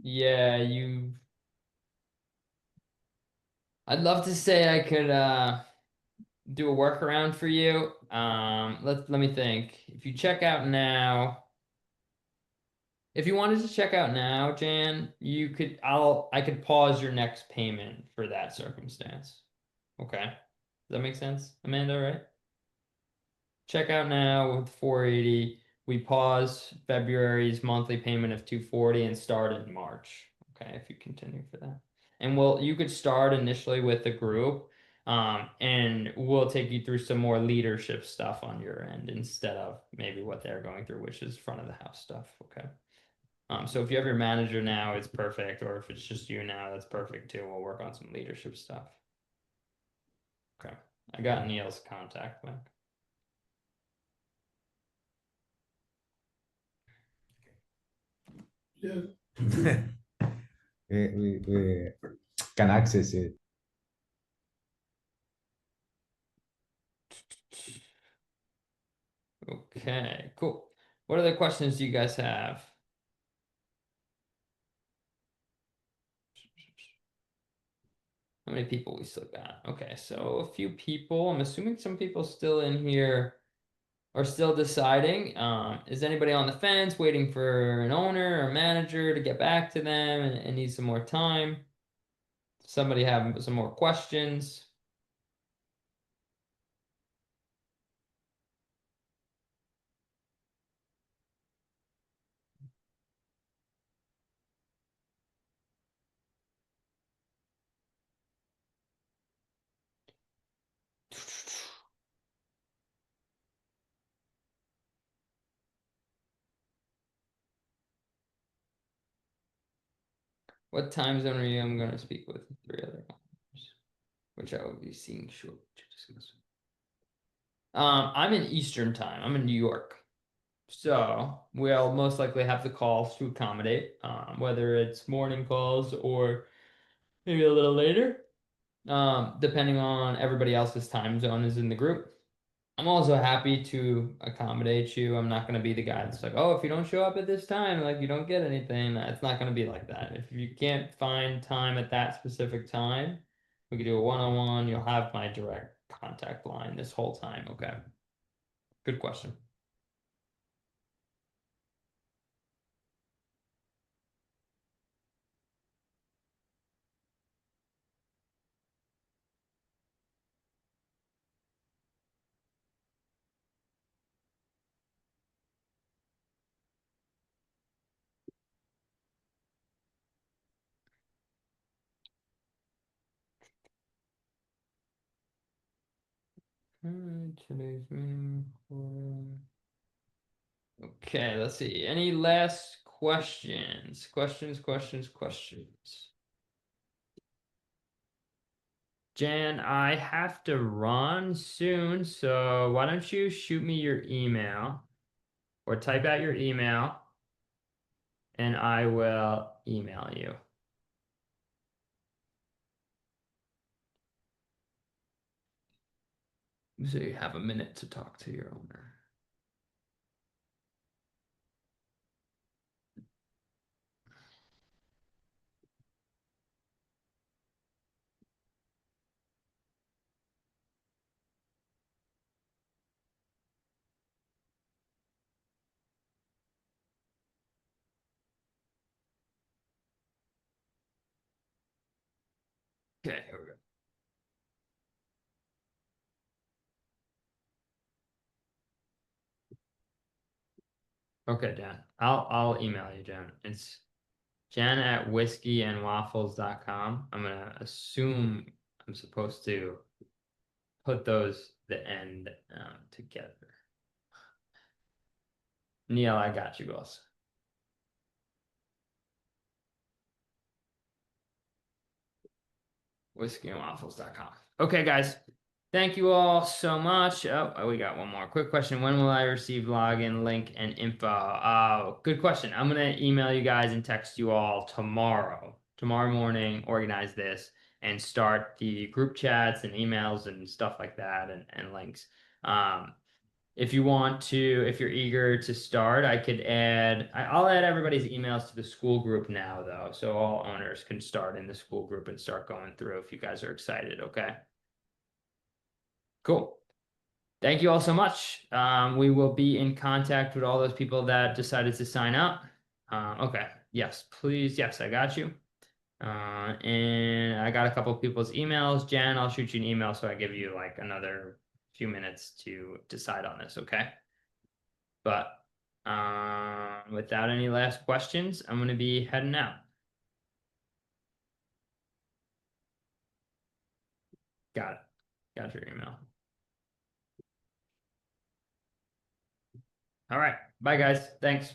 Yeah, I'd love to say I could do a workaround for you. Let me think. If you check out now, if you wanted to check out now, Jan, I could pause your next payment for that circumstance. Okay. Does that make sense, Amanda, right? Check out now with 480. We pause February's monthly payment of 240 and start in March. Okay, if you continue for that. And you could start initially with the group, and we'll take you through some more leadership stuff on your end instead of maybe what they're going through, which is front of the house stuff. Okay. So if you have your manager now, it's perfect, or if it's just you now, that's perfect too. We'll work on some leadership stuff. Okay. I got Neil's contact link. We can access it. Okay, cool. What other questions do you guys have? How many people we still got? Okay, so a few people. I'm assuming some people still in here are still deciding. Is anybody on the fence waiting for an owner or manager to get back to them and need some more time? Somebody have some more questions? What time zone are you? I'm going to speak with three other owners, which I will be seeing shortly to discuss. I'm in Eastern time. I'm in New York. So we'll most likely have the calls to accommodate, whether it's morning calls or maybe a little later, depending on everybody else's time zone is in the group. I'm also happy to accommodate you. I'm not going to be the guy that's like, oh, if you don't show up at this time, like you don't get anything. It's not going to be like that. If you can't find time at that specific time, we could do a one-on-one. You'll have my direct contact line this whole time. Okay. Good question. Today's meeting. Okay, let's see. Any last questions. Jan, I have to run soon, so why don't you shoot me your email or type out your email and I will email you. So you have a minute to talk to your owner. Okay, here we go. Okay, Jan. I'll email you, Jan. It's Jan at whiskeyandwaffles.com. I'm gonna assume I'm supposed to put those the end together. Neil, I got you, boss. Whiskeyandwaffles.com. Okay, guys. Thank you all so much. Oh, we got one more quick question. When will I receive login link and info? Oh, good question. I'm gonna email you guys and text you all tomorrow morning, organize this and start the group chats and emails and stuff like that and links. If you want to, if you're eager to start, I'll add everybody's emails to the school group now though. So all owners can start in the school group and start going through if you guys are excited, okay? Cool. Thank you all so much. We will be in contact with all those people that decided to sign up. Okay. Yes, please. Yes, I got you. And I got a couple of people's emails. Jan, I'll shoot you an email so I give you like another few minutes to decide on this, okay? But without any last questions, I'm going to be heading out. Got it. Got your email. All right. Bye, guys. Thanks.